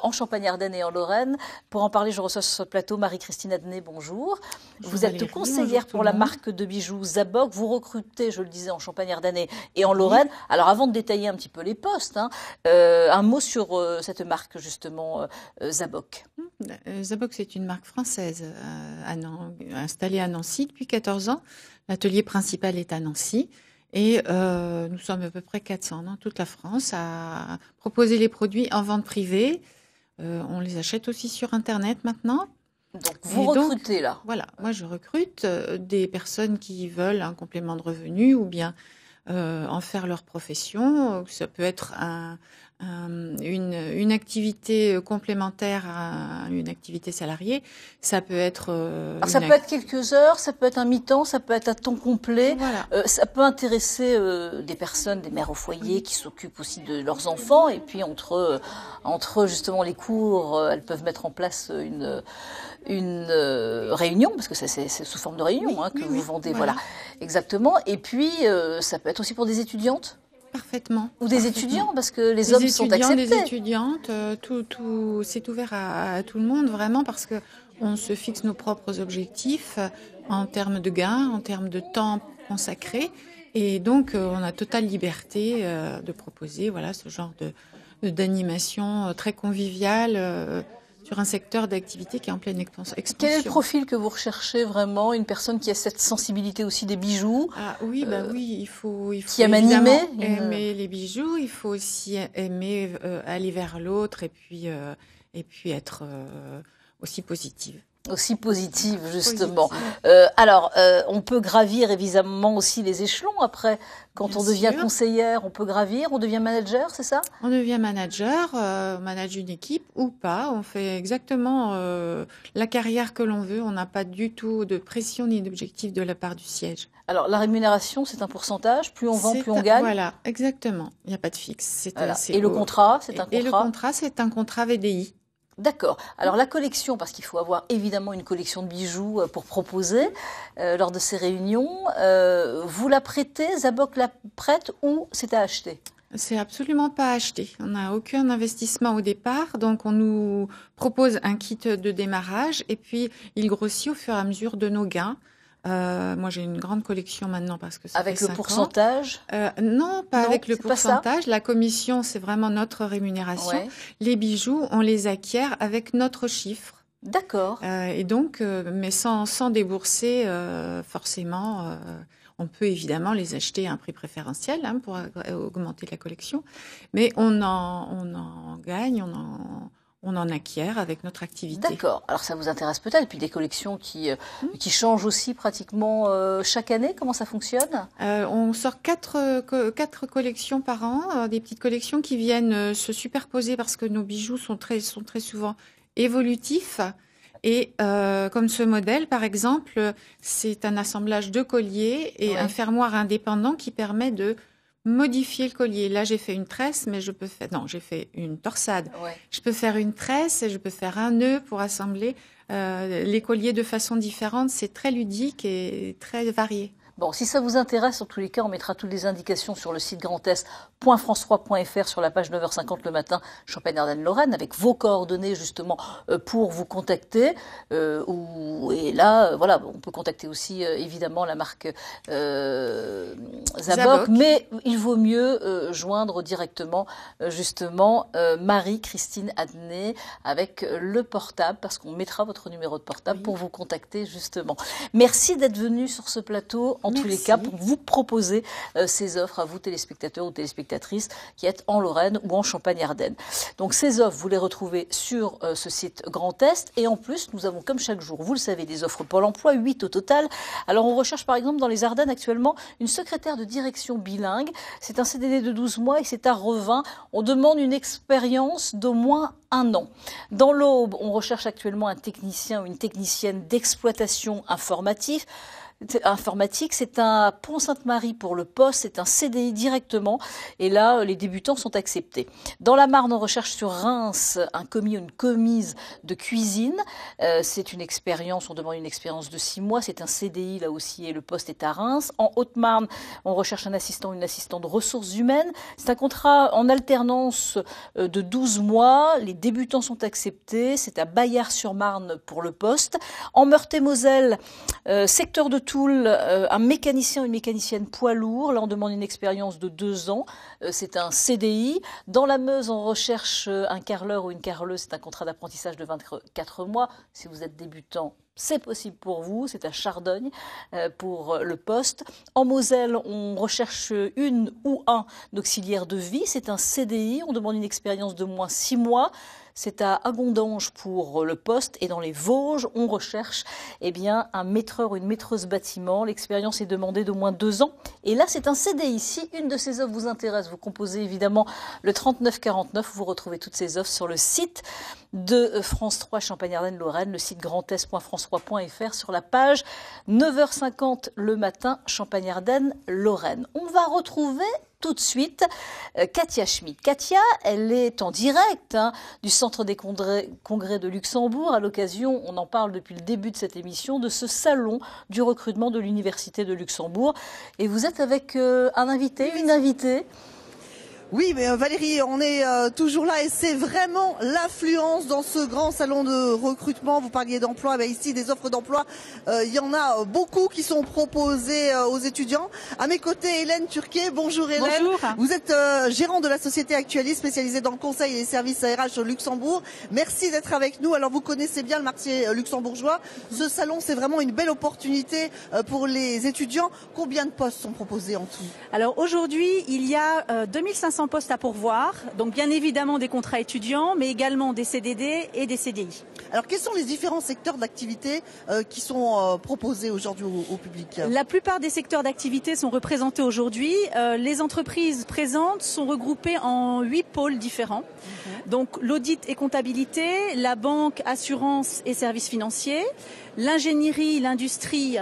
S2: en Champagne-Ardenne et en Lorraine. Pour en parler, je reçois sur ce plateau Marie-Christine Adnet, bonjour. Vous êtes
S14: Valérie,
S2: conseillère pour la marque de bijoux Zaboc. Vous recrutez, je le disais, en Champagne-Ardenne et en Lorraine. Oui. Alors, avant de détailler un petit peu les postes, un mot sur cette marque, justement, Zaboc.
S14: Zaboc, c'est une marque française installée à Nancy depuis 14 ans. L'atelier principal est à Nancy. Et nous sommes à peu près 400 dans toute la France à proposer les produits en vente privée. On les achète aussi sur Internet maintenant.
S2: Donc vous recrutez là?
S14: Voilà, moi je recrute des personnes qui veulent un complément de revenu ou bien en faire leur profession. Ça peut être une activité complémentaire à une activité salariée. Ça peut être...
S2: Alors ça peut être quelques heures, ça peut être un mi-temps, ça peut être à temps complet.
S14: Voilà.
S2: Ça peut intéresser des personnes, des mères au foyer qui s'occupent aussi de leurs enfants. Et puis entre justement les cours, elles peuvent mettre en place une réunion, parce que c'est sous forme de réunion que vous vendez. Voilà, exactement. Et puis ça peut être aussi pour des étudiantes.
S14: Parfaitement.
S2: Ou des étudiants, parce que les hommes sont acceptés.
S14: Des étudiantes, tout c'est ouvert à tout le monde, vraiment, parce que on se fixe nos propres objectifs en termes de gains, en termes de temps consacré, et donc on a totale liberté de proposer, voilà, ce genre d'animation très conviviale sur un secteur d'activité qui est en pleine expansion.
S2: Quel est le profil que vous recherchez vraiment? Une personne qui a cette sensibilité aussi des bijoux?
S14: Oui, il faut
S2: qui aime
S14: aimer les bijoux. Il faut aussi aimer aller vers l'autre et puis être aussi positive.
S2: Aussi positive, justement. Alors, on peut gravir évidemment aussi les échelons après. Quand on devient conseillère, on peut gravir, on devient manager, c'est ça?
S14: On devient manager, on manage une équipe ou pas. On fait exactement la carrière que l'on veut. On n'a pas du tout de pression ni d'objectif de la part du siège.
S2: Alors, la rémunération, c'est un pourcentage. Plus on vend, plus on gagne.
S14: Voilà, exactement. Il n'y a pas de fixe.
S2: Et le contrat, c'est un contrat?
S14: Et le contrat, c'est un contrat VDI.
S2: D'accord. Alors la collection, parce qu'il faut avoir évidemment une collection de bijoux pour proposer lors de ces réunions, vous la prêtez, Zaboc la prête ou c'est à acheter?
S14: C'est absolument pas à acheter. On n'a aucun investissement au départ, donc on nous propose un kit de démarrage et puis il grossit au fur et à mesure de nos gains. Moi, j'ai une grande collection maintenant parce que ça
S2: avec
S14: fait 5
S2: le pourcentage
S14: non, pas avec le pourcentage. La commission, c'est vraiment notre rémunération. Ouais. Les bijoux, on les acquiert avec notre chiffre.
S2: D'accord.
S14: Et donc, mais sans débourser forcément. On peut évidemment les acheter à un prix préférentiel pour augmenter la collection, mais on en gagne, on en acquiert avec notre activité.
S2: D'accord. Alors ça vous intéresse peut-être. Et puis des collections qui changent aussi pratiquement chaque année. Comment ça fonctionne?
S14: On sort quatre collections par an, des petites collections qui viennent se superposer parce que nos bijoux sont très souvent évolutifs. Et comme ce modèle, par exemple, c'est un assemblage de colliers et un fermoir indépendant qui permet de modifier le collier. Là, j'ai fait une tresse, mais j'ai fait une torsade. Ouais. Je peux faire une tresse et je peux faire un nœud pour assembler les colliers de façon différente. C'est très ludique et très varié.
S2: Bon, si ça vous intéresse, en tous les cas, on mettra toutes les indications sur le site grandest.france3.fr sur la page 9h50 le matin, Champagne-Ardenne-Lorraine, avec vos coordonnées justement pour vous contacter. Et là, voilà, on peut contacter aussi évidemment la marque Zaboc, mais il vaut mieux joindre directement justement Marie-Christine Adnet avec le portable, parce qu'on mettra votre numéro de portable pour vous contacter justement. Merci d'être venu sur ce plateau. en tous les cas, pour vous proposer ces offres à vous, téléspectateurs ou téléspectatrices, qui êtes en Lorraine ou en Champagne-Ardenne. Donc ces offres, vous les retrouvez sur ce site Grand Est. Et en plus, nous avons comme chaque jour, vous le savez, des offres Pôle emploi, 8 au total. Alors on recherche par exemple dans les Ardennes actuellement une secrétaire de direction bilingue. C'est un CDD de 12 mois et c'est à Revin. On demande une expérience d'au moins 1 an. Dans l'Aube, on recherche actuellement un technicien ou une technicienne d'exploitation informatique. C'est un Pont-Sainte-Marie pour le poste, c'est un CDI directement et là les débutants sont acceptés. Dans la Marne, on recherche sur Reims un commis ou une commise de cuisine. C'est une expérience, on demande une expérience de 6 mois, c'est un CDI là aussi et le poste est à Reims. En Haute-Marne, on recherche un assistant ou une assistante de ressources humaines. C'est un contrat en alternance de 12 mois, les débutants sont acceptés, c'est à Bayard-sur-Marne pour le poste. En Meurthe-et-Moselle, secteur de Toul, un mécanicien ou une mécanicienne poids lourd. Là, on demande une expérience de 2 ans. C'est un CDI. Dans la Meuse, on recherche un carreleur ou une carreleuse. C'est un contrat d'apprentissage de 24 mois. Si vous êtes débutant, c'est possible pour vous. C'est à Chardognes pour le poste. En Moselle, on recherche une ou un auxiliaire de vie. C'est un CDI. On demande une expérience de moins 6 mois. C'est à Agondange pour le poste. Et dans les Vosges, on recherche un maîtreur ou une maîtreuse bâtiment. L'expérience est demandée d'au moins 2 ans. Et là, c'est un CDI. Si une de ces offres vous intéresse, vous composez évidemment le 3949. Vous retrouvez toutes ces offres sur le site de France 3 Champagne-Ardenne-Lorraine, le site grand-est.france3.fr sur la page 9h50 le matin Champagne-Ardenne-Lorraine. On va retrouver tout de suite Katia Schmidt. Katia, elle est en direct du Centre des Congrès de Luxembourg. À l'occasion, on en parle depuis le début de cette émission, de ce salon du recrutement de l'Université de Luxembourg. Et vous êtes avec un invité, une invitée.
S3: Oui, mais Valérie, on est toujours là et c'est vraiment l'affluence dans ce grand salon de recrutement. Vous parliez d'emploi, ici des offres d'emploi, il y en a beaucoup qui sont proposées aux étudiants. À mes côtés, Hélène Turquet. Bonjour Hélène.
S15: Bonjour.
S3: Vous êtes gérante de la société Actualis, spécialisée dans le conseil et les services RH au Luxembourg. Merci d'être avec nous. Alors vous connaissez bien le marché luxembourgeois. Ce salon, c'est vraiment une belle opportunité pour les étudiants. Combien de postes sont proposés en tout?
S15: Alors aujourd'hui, il y a 2500 postes à pourvoir, donc bien évidemment des contrats étudiants, mais également des CDD et des CDI.
S3: Alors quels sont les différents secteurs d'activité qui sont proposés aujourd'hui au public?
S15: La plupart des secteurs d'activité sont représentés aujourd'hui. Les entreprises présentes sont regroupées en 8 pôles différents. Donc l'audit et comptabilité, la banque, assurance et services financiers, l'ingénierie, l'industrie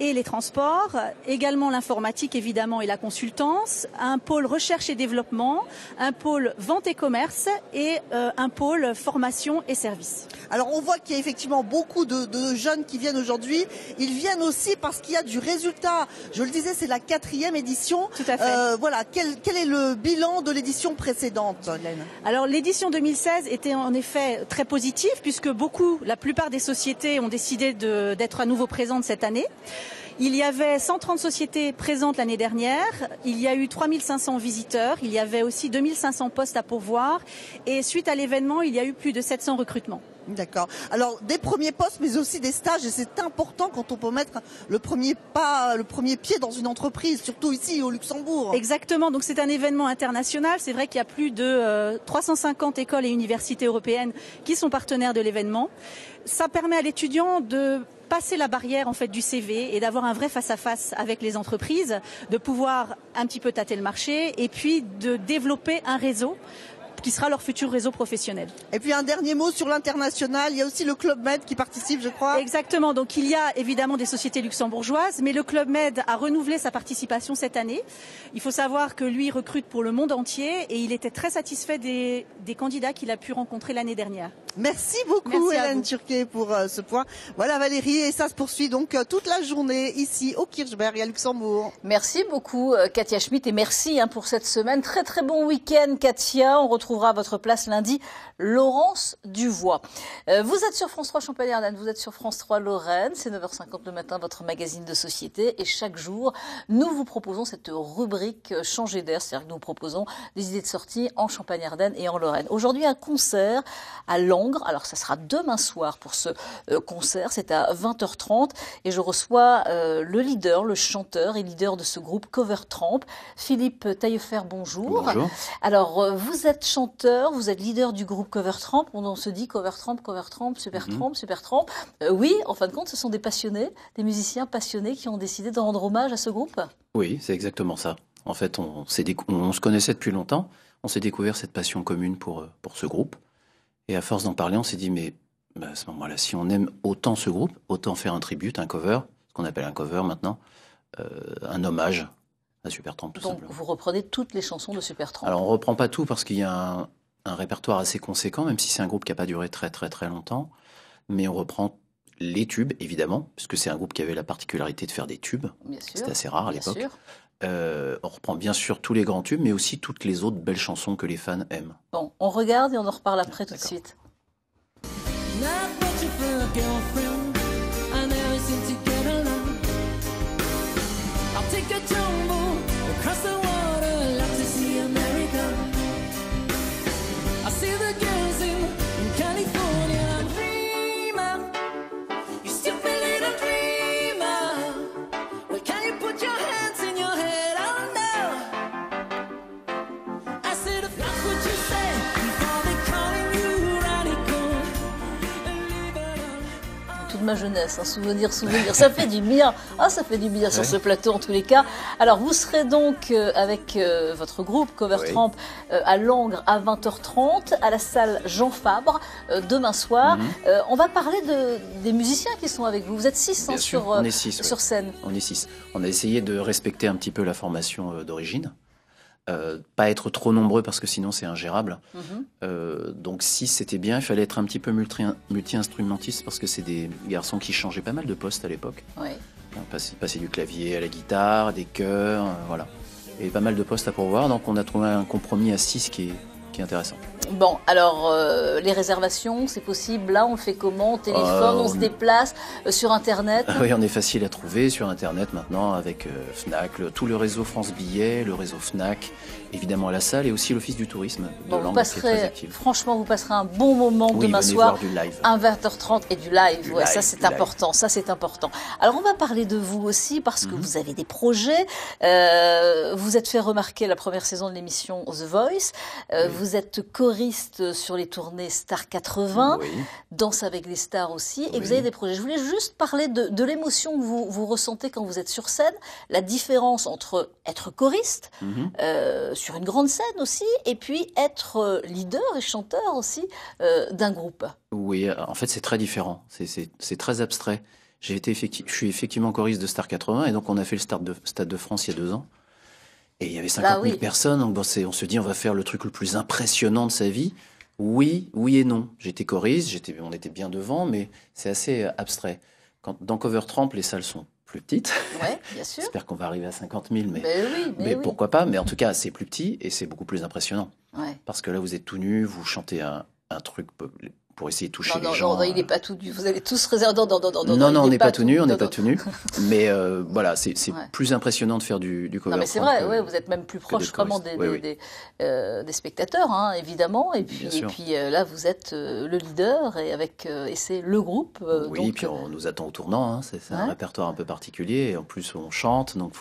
S15: et les transports, également l'informatique évidemment et la consultance, un pôle recherche et développement, un pôle vente et commerce et un pôle formation et services.
S3: Alors on voit qu'il y a effectivement beaucoup de jeunes qui viennent aujourd'hui. Ils viennent aussi parce qu'il y a du résultat. Je le disais, c'est la 4e édition.
S15: Tout à fait.
S3: Voilà, quel est le bilan de l'édition précédente, Hélène?
S15: Alors l'édition 2016 était en effet très positive puisque la plupart des sociétés ont décidé d'être à nouveau présentes cette année. Il y avait 130 sociétés présentes l'année dernière, il y a eu 3500 visiteurs, il y avait aussi 2500 postes à pourvoir et suite à l'événement, il y a eu plus de 700 recrutements.
S3: D'accord. Alors des premiers postes mais aussi des stages et c'est important quand on peut mettre le premier pied dans une entreprise, surtout ici au Luxembourg.
S15: Exactement, donc c'est un événement international, c'est vrai qu'il y a plus de 350 écoles et universités européennes qui sont partenaires de l'événement. Ça permet à l'étudiant de passer la barrière en fait du CV et d'avoir un vrai face-à-face avec les entreprises, de pouvoir un petit peu tâter le marché et puis de développer un réseau qui sera leur futur réseau professionnel.
S3: Et puis un dernier mot sur l'international, il y a aussi le Club Med qui participe, je crois.
S15: Exactement, donc il y a évidemment des sociétés luxembourgeoises, mais le Club Med a renouvelé sa participation cette année. Il faut savoir que lui recrute pour le monde entier et il était très satisfait des candidats qu'il a pu rencontrer l'année dernière.
S3: Merci beaucoup Hélène Turquet pour ce point. Voilà Valérie, et ça se poursuit donc toute la journée ici au Kirchberg à Luxembourg.
S2: Merci beaucoup Katia Schmidt et merci pour cette semaine. Très très bon week-end Katia. On retrouve retrouvera à votre place lundi Laurence Duvois. Vous êtes sur France 3 Champagne-Ardenne, vous êtes sur France 3 Lorraine, c'est 9h50 le matin, votre magazine de société, et chaque jour, nous vous proposons cette rubrique Changer d'air, c'est-à-dire que nous vous proposons des idées de sortie en Champagne-Ardenne et en Lorraine. Aujourd'hui, un concert à Langres, alors ça sera demain soir pour ce concert, c'est à 20h30, et je reçois le leader, le chanteur et leader de ce groupe Cover Tramp, Philippe Taillefer, bonjour.
S16: Bonjour.
S2: Alors, vous êtes chanteur, vous êtes leader du groupe Cover Tramp, on se dit Cover Tramp, Super Tramp, Super Tramp. Oui, en fin de compte, ce sont des passionnés, des musiciens passionnés qui ont décidé de rendre hommage à ce groupe.
S16: Oui, c'est exactement ça. En fait, on se connaissait depuis longtemps, on s'est découvert cette passion commune pour ce groupe, et à force d'en parler, on s'est dit, mais à ce moment-là, si on aime autant ce groupe, autant faire un tribute, un cover, ce qu'on appelle un cover maintenant, un hommage à Super Tramp, tout simplement.
S2: Donc, vous reprenez toutes les chansons de Super Tramp.
S16: Alors, on reprend pas tout parce qu'il y a un répertoire assez conséquent, même si c'est un groupe qui n'a pas duré très très très longtemps, mais on reprend les tubes, évidemment, puisque c'est un groupe qui avait la particularité de faire des tubes. C'était assez rare à l'époque. On reprend bien sûr tous les grands tubes, mais aussi toutes les autres belles chansons que les fans aiment.
S2: Bon, on regarde et on en reparle après tout de suite. Ma jeunesse, un souvenir, ça fait du bien, ça fait du bien sur ce plateau en tous les cas. Alors vous serez donc avec votre groupe Cover Tramp à Langres à 20h30 à la salle Jean Fabre demain soir. On va parler des musiciens qui sont avec vous. Vous êtes 6 sur scène.
S16: On est 6. On a essayé de respecter un petit peu la formation d'origine. Pas être trop nombreux parce que sinon c'est ingérable. Donc 6 c'était bien, il fallait être un petit peu multi-instrumentiste parce que c'est des garçons qui changeaient pas mal de postes à l'époque. Passer du clavier à la guitare, des chœurs, voilà. Et pas mal de postes à pourvoir, donc on a trouvé un compromis à 6 qui est intéressant.
S2: Bon, alors les réservations, c'est possible. Là, on le fait comment? On téléphone, on se déplace sur Internet.
S16: Oui, on est facile à trouver sur Internet maintenant avec Fnac, tout le réseau France Billets, le réseau Fnac, évidemment à la salle et aussi l'Office du tourisme de Langres qui est très actif.
S2: Franchement, vous passerez un bon moment demain soir.
S16: Voir du live.
S2: À 20h30 et du live. Ça c'est important. Ça c'est important. Alors on va parler de vous aussi parce que vous avez des projets. Vous êtes fait remarquer la première saison de l'émission The Voice. Vous êtes choriste sur les tournées Star 80, Danse avec les stars aussi, et vous avez des projets. Je voulais juste parler de l'émotion que vous ressentez quand vous êtes sur scène, la différence entre être choriste, sur une grande scène aussi, et puis être leader et chanteur aussi d'un groupe.
S16: Oui, en fait c'est très différent, c'est très abstrait. Je suis effectivement choriste de Star 80, et donc on a fait le Stade de France il y a 2 ans. Et il y avait 50 000 personnes, donc on se dit on va faire le truc le plus impressionnant de sa vie. Oui et non. J'étais choriste, on était bien devant, mais c'est assez abstrait. Dans Cover Tramp, les salles sont plus petites.
S2: Ouais, bien sûr.
S16: J'espère qu'on va arriver à 50 000, mais pourquoi pas. Mais en tout cas, c'est plus petit et c'est beaucoup plus impressionnant. Parce que là, vous êtes tout nu, vous chantez un truc pour essayer de toucher les gens.
S2: Non, il n'est pas tout nu. Vous allez tous réserver.
S16: Non, on n'est pas tout nu, Mais voilà, c'est plus impressionnant de faire du cover.
S2: Non, mais c'est vrai, vous êtes même plus proche vraiment des spectateurs, hein, évidemment. Et puis là, vous êtes le leader et c'est le groupe.
S16: Oui, puis on nous attend au tournant. Hein, c'est un répertoire un peu particulier. Et en plus, on chante, donc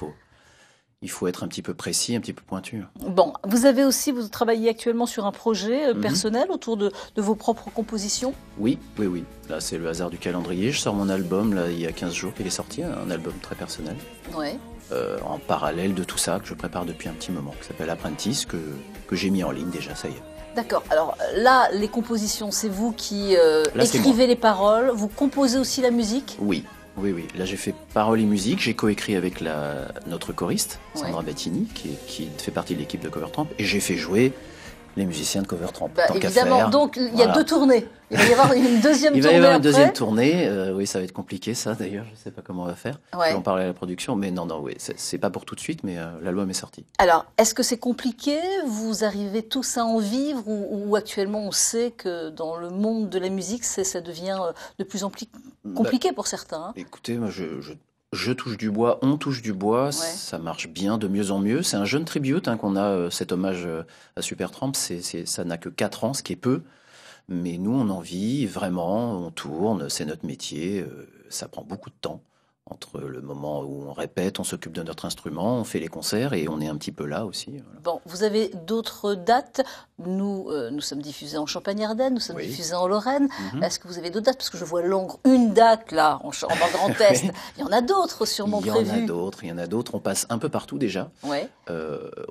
S16: il faut être un petit peu précis, un petit peu pointu.
S2: Bon, vous travaillez actuellement sur un projet personnel autour de vos propres compositions?
S16: Oui. Là, c'est le hasard du calendrier. Je sors mon album, là, il y a 15 jours qu'il est sorti, un album très personnel. En parallèle de tout ça, que je prépare depuis un petit moment, qui s'appelle Apprentice, que j'ai mis en ligne déjà, ça y est.
S2: D'accord. Alors là, les compositions, c'est vous qui écrivez les paroles, vous composez aussi la musique?
S16: Oui. Là, j'ai fait paroles et musique. J'ai coécrit avec notre choriste, Sandra Bettini, qui fait partie de l'équipe de Cover Tramp. Et j'ai fait jouer les musiciens de Cover Tramp.
S2: Évidemment, donc il y a 2 tournées. Il va y avoir une deuxième tournée.
S16: Il va y avoir une
S2: après.
S16: deuxième tournée. Oui, ça va être compliqué, ça d'ailleurs. Je ne sais pas comment on va faire.
S2: Ouais.
S16: On parler à la production, mais non, oui, c'est pas pour tout de suite, mais l'album est sorti.
S2: Alors, est-ce que c'est compliqué? Vous arrivez tous à en vivre ou actuellement on sait que dans le monde de la musique, ça devient de plus en plus compliqué pour certains, hein.
S16: Écoutez, moi, je touche du bois, on touche du bois, ça marche bien de mieux en mieux. C'est un jeune tribute qu'on a, cet hommage à Supertramp, ça n'a que 4 ans, ce qui est peu. Mais nous, on en vit vraiment, on tourne, c'est notre métier, ça prend beaucoup de temps. Entre le moment où on répète, on s'occupe de notre instrument, on fait les concerts et on est un petit peu là aussi. Voilà.
S2: Bon, vous avez d'autres dates. Nous sommes diffusés en Champagne-Ardenne, nous sommes diffusés en Lorraine. Est-ce que vous avez d'autres dates? Parce que je vois Langres, une date là, en Grand Est. Il y en a d'autres sûrement prévues.
S16: Il y en a d'autres. On passe un peu partout déjà.
S2: Ouais.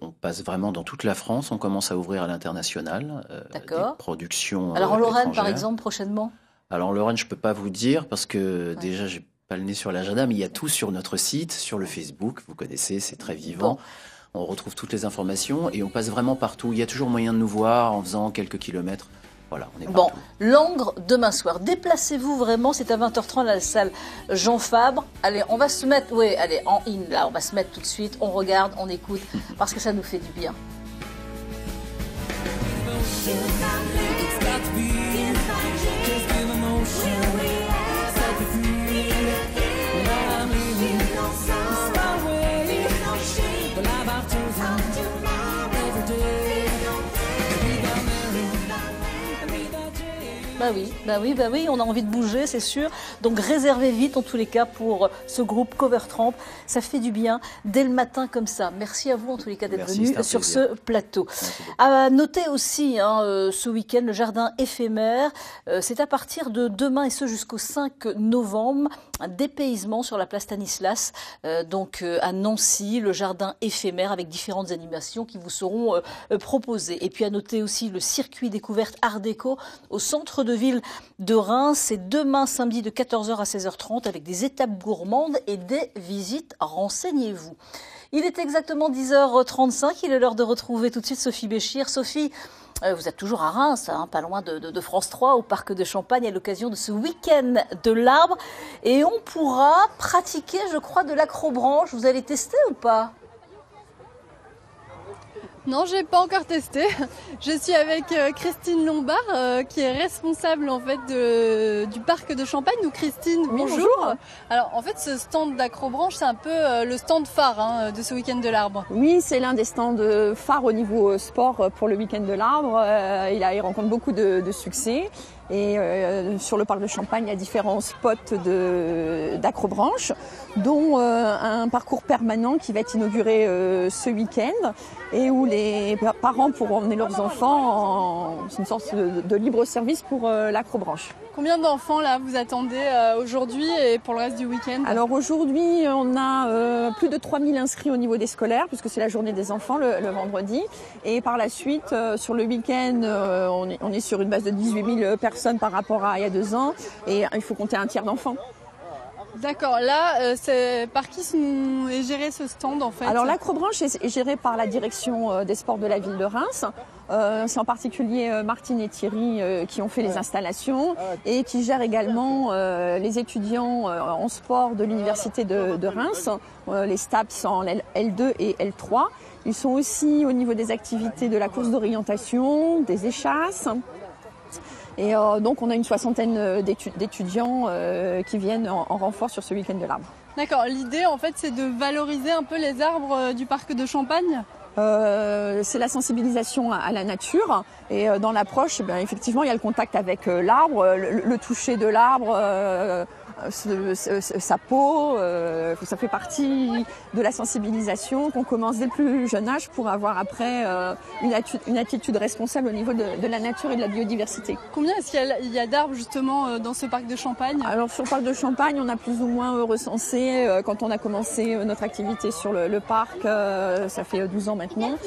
S16: On passe vraiment dans toute la France. On commence à ouvrir à l'international.
S2: D'accord.
S16: Des productions.
S2: Alors en Lorraine, par exemple, prochainement?
S16: Alors en Lorraine, je peux pas vous dire parce que déjà, j'ai pas le nez sur l'agenda, mais il y a tout sur notre site, sur le Facebook, vous connaissez, c'est très vivant. Bon. On retrouve toutes les informations et on passe vraiment partout. Il y a toujours moyen de nous voir en faisant quelques kilomètres. Voilà, on est partout.
S2: Bon, Langres, demain soir. Déplacez-vous vraiment, c'est à 20h30 à la salle Jean Fabre. Allez, on va se mettre, en in, là, on va se mettre tout de suite, on regarde, on écoute, parce que ça nous fait du bien. Bah oui, on a envie de bouger, c'est sûr. Donc réservez vite, en tous les cas, pour ce groupe Cover Tramp. Ça fait du bien dès le matin comme ça. Merci à vous, en tous les cas, d'être venus sur ce plateau. À noter aussi, ce week-end, le jardin éphémère. C'est à partir de demain et ce jusqu'au 5 novembre, un dépaysement sur la place Stanislas, à Nancy, le jardin éphémère avec différentes animations qui vous seront proposées. Et puis à noter aussi le circuit découverte Art Déco au centre de ville de Reims. C'est demain samedi de 14h à 16h30 avec des étapes gourmandes et des visites. Renseignez-vous. Il est exactement 10h35. Il est l'heure de retrouver tout de suite Sophie Béchir. Sophie, vous êtes toujours à Reims, pas loin de France 3, au Parc de Champagne, à l'occasion de ce week-end de l'arbre. Et on pourra pratiquer, je crois, de l'acrobranche. Vous allez tester ou pas ?
S4: Non, j'ai pas encore testé. Je suis avec Christine Lombard, qui est responsable en fait du parc de Champagne. Donc Christine, bonjour. Alors en fait, ce stand d'acrobranche, c'est un peu le stand phare de ce week-end de l'arbre.
S17: Oui, c'est l'un des stands phares au niveau sport pour le week-end de l'arbre. Il rencontre beaucoup de succès. Et sur le parc de Champagne, il y a différents spots d'acrobranche, dont un parcours permanent qui va être inauguré ce week-end et où les parents pourront emmener leurs enfants en une sorte de libre service pour l'acrobranche.
S4: Combien d'enfants là vous attendez aujourd'hui et pour le reste du week-end ?
S17: Alors aujourd'hui, on a plus de 3000 inscrits au niveau des scolaires, puisque c'est la journée des enfants le vendredi. Et par la suite, sur le week-end, on est sur une base de 18 000 personnes par rapport à il y a 2 ans. Et il faut compter un tiers d'enfants.
S4: D'accord, là, c'est par qui est géré ce stand en fait ?
S17: Alors l'acrobranche est gérée par la direction des sports de la ville de Reims. C'est en particulier Martine et Thierry qui ont fait les installations et qui gèrent également les étudiants en sport de l'université de Reims, les STAPS en L2 et L3. Ils sont aussi au niveau des activités de la course d'orientation, des échasses. Et donc on a une 60aine d'étudiants qui viennent en renfort sur ce week-end de l'arbre.
S4: D'accord, l'idée en fait c'est de valoriser un peu les arbres du parc de Champagne ?
S17: C'est la sensibilisation à la nature et dans l'approche, effectivement il y a le contact avec l'arbre, le toucher de l'arbre, sa peau, ça fait partie de la sensibilisation qu'on commence dès le plus jeune âge pour avoir après une attitude responsable au niveau de la nature et de la biodiversité.
S4: Combien est-ce qu'il y a d'arbres justement dans ce parc de Champagne ?
S17: Alors sur le parc de Champagne, on a plus ou moins recensé, quand on a commencé notre activité sur le parc, ça fait 12 ans maintenant,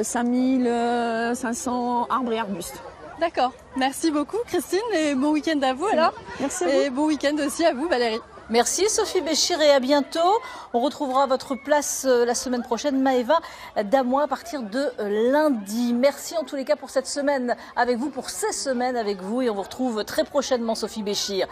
S17: 5500 arbres et arbustes.
S4: D'accord. Merci beaucoup Christine et bon week-end à vous alors.
S17: Merci à vous.
S4: Et bon week-end aussi à vous Valérie.
S2: Merci Sophie Béchir et à bientôt. On retrouvera votre place la semaine prochaine, Maëva Damois, à partir de lundi. Merci en tous les cas pour cette semaine avec vous, pour ces semaines avec vous, et on vous retrouve très prochainement, Sophie Béchir.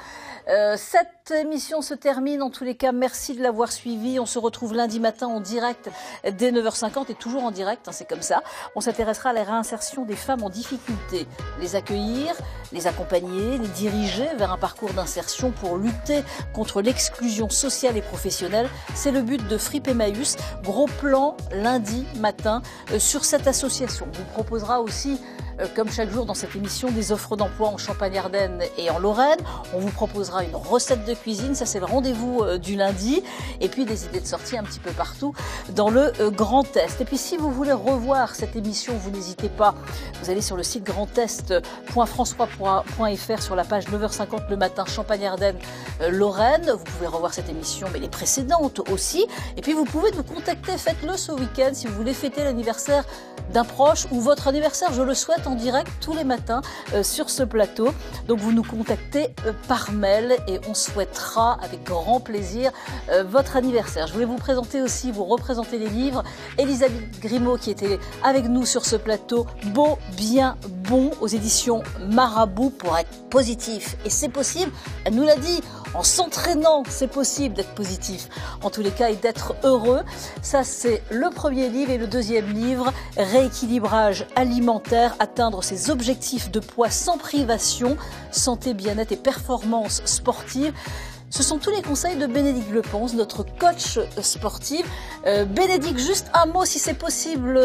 S2: Cette émission se termine. En tous les cas, merci de l'avoir suivi. On se retrouve lundi matin en direct dès 9h50 et toujours en direct, c'est comme ça. On s'intéressera à la réinsertion des femmes en difficulté, les accueillir, les accompagner, les diriger vers un parcours d'insertion pour lutter contre l'exclusion sociale et professionnelle. C'est le but de Fripp Emmaüs. Gros plan lundi matin sur cette association. On vous proposera aussi, comme chaque jour dans cette émission, des offres d'emploi en Champagne-Ardenne et en Lorraine. On vous proposera une recette de cuisine, ça c'est le rendez-vous du lundi. Et puis des idées de sortie un petit peu partout dans le Grand Est. Et puis si vous voulez revoir cette émission, vous n'hésitez pas. Vous allez sur le site grandest.francetrois.fr sur la page 9h50 le matin, Champagne-Ardenne, Lorraine. Vous pouvez revoir cette émission, mais les précédentes aussi. Et puis vous pouvez nous contacter, faites-le ce week-end si vous voulez fêter l'anniversaire d'un proche ou votre anniversaire, je le souhaite, en direct tous les matins sur ce plateau. Donc vous nous contactez par mail et on souhaitera avec grand plaisir votre anniversaire. Je voulais vous présenter aussi, vous représenter les livres. Elisabeth Grimaud qui était avec nous sur ce plateau, Beau, bien, bon, aux éditions Marabout, pour être positif. Et c'est possible, elle nous l'a dit, en s'entraînant, c'est possible d'être positif. En tous les cas, et d'être heureux. Ça, c'est le premier livre. Et le deuxième livre, Rééquilibrage alimentaire, atteindre ses objectifs de poids sans privation, santé, bien-être et performance sportive. Ce sont tous les conseils de Bénédicte Lepons, notre coach sportive. Bénédicte, juste un mot si c'est possible.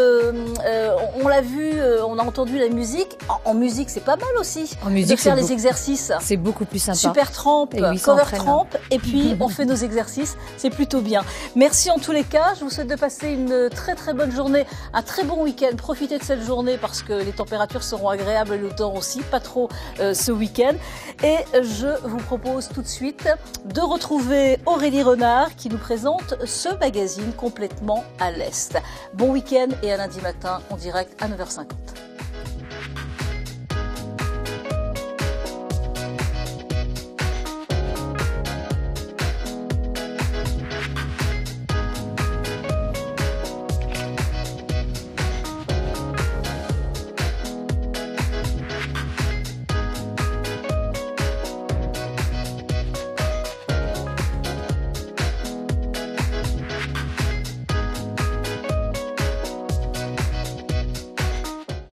S2: On l'a vu, on a entendu la musique. En musique, c'est pas mal aussi
S12: en musique,
S2: de faire les exercices.
S12: C'est beaucoup plus sympa.
S2: Super Tramp, Cover Tramp, et puis on fait nos exercices. C'est plutôt bien. Merci en tous les cas. Je vous souhaite de passer une très très bonne journée, un très bon week-end. Profitez de cette journée parce que les températures seront agréables et le temps aussi, pas trop ce week-end. Et je vous propose tout de suite de retrouver Aurélie Renard qui nous présente ce magazine complètement à l'Est. Bon week-end et à lundi matin en direct à 9h50.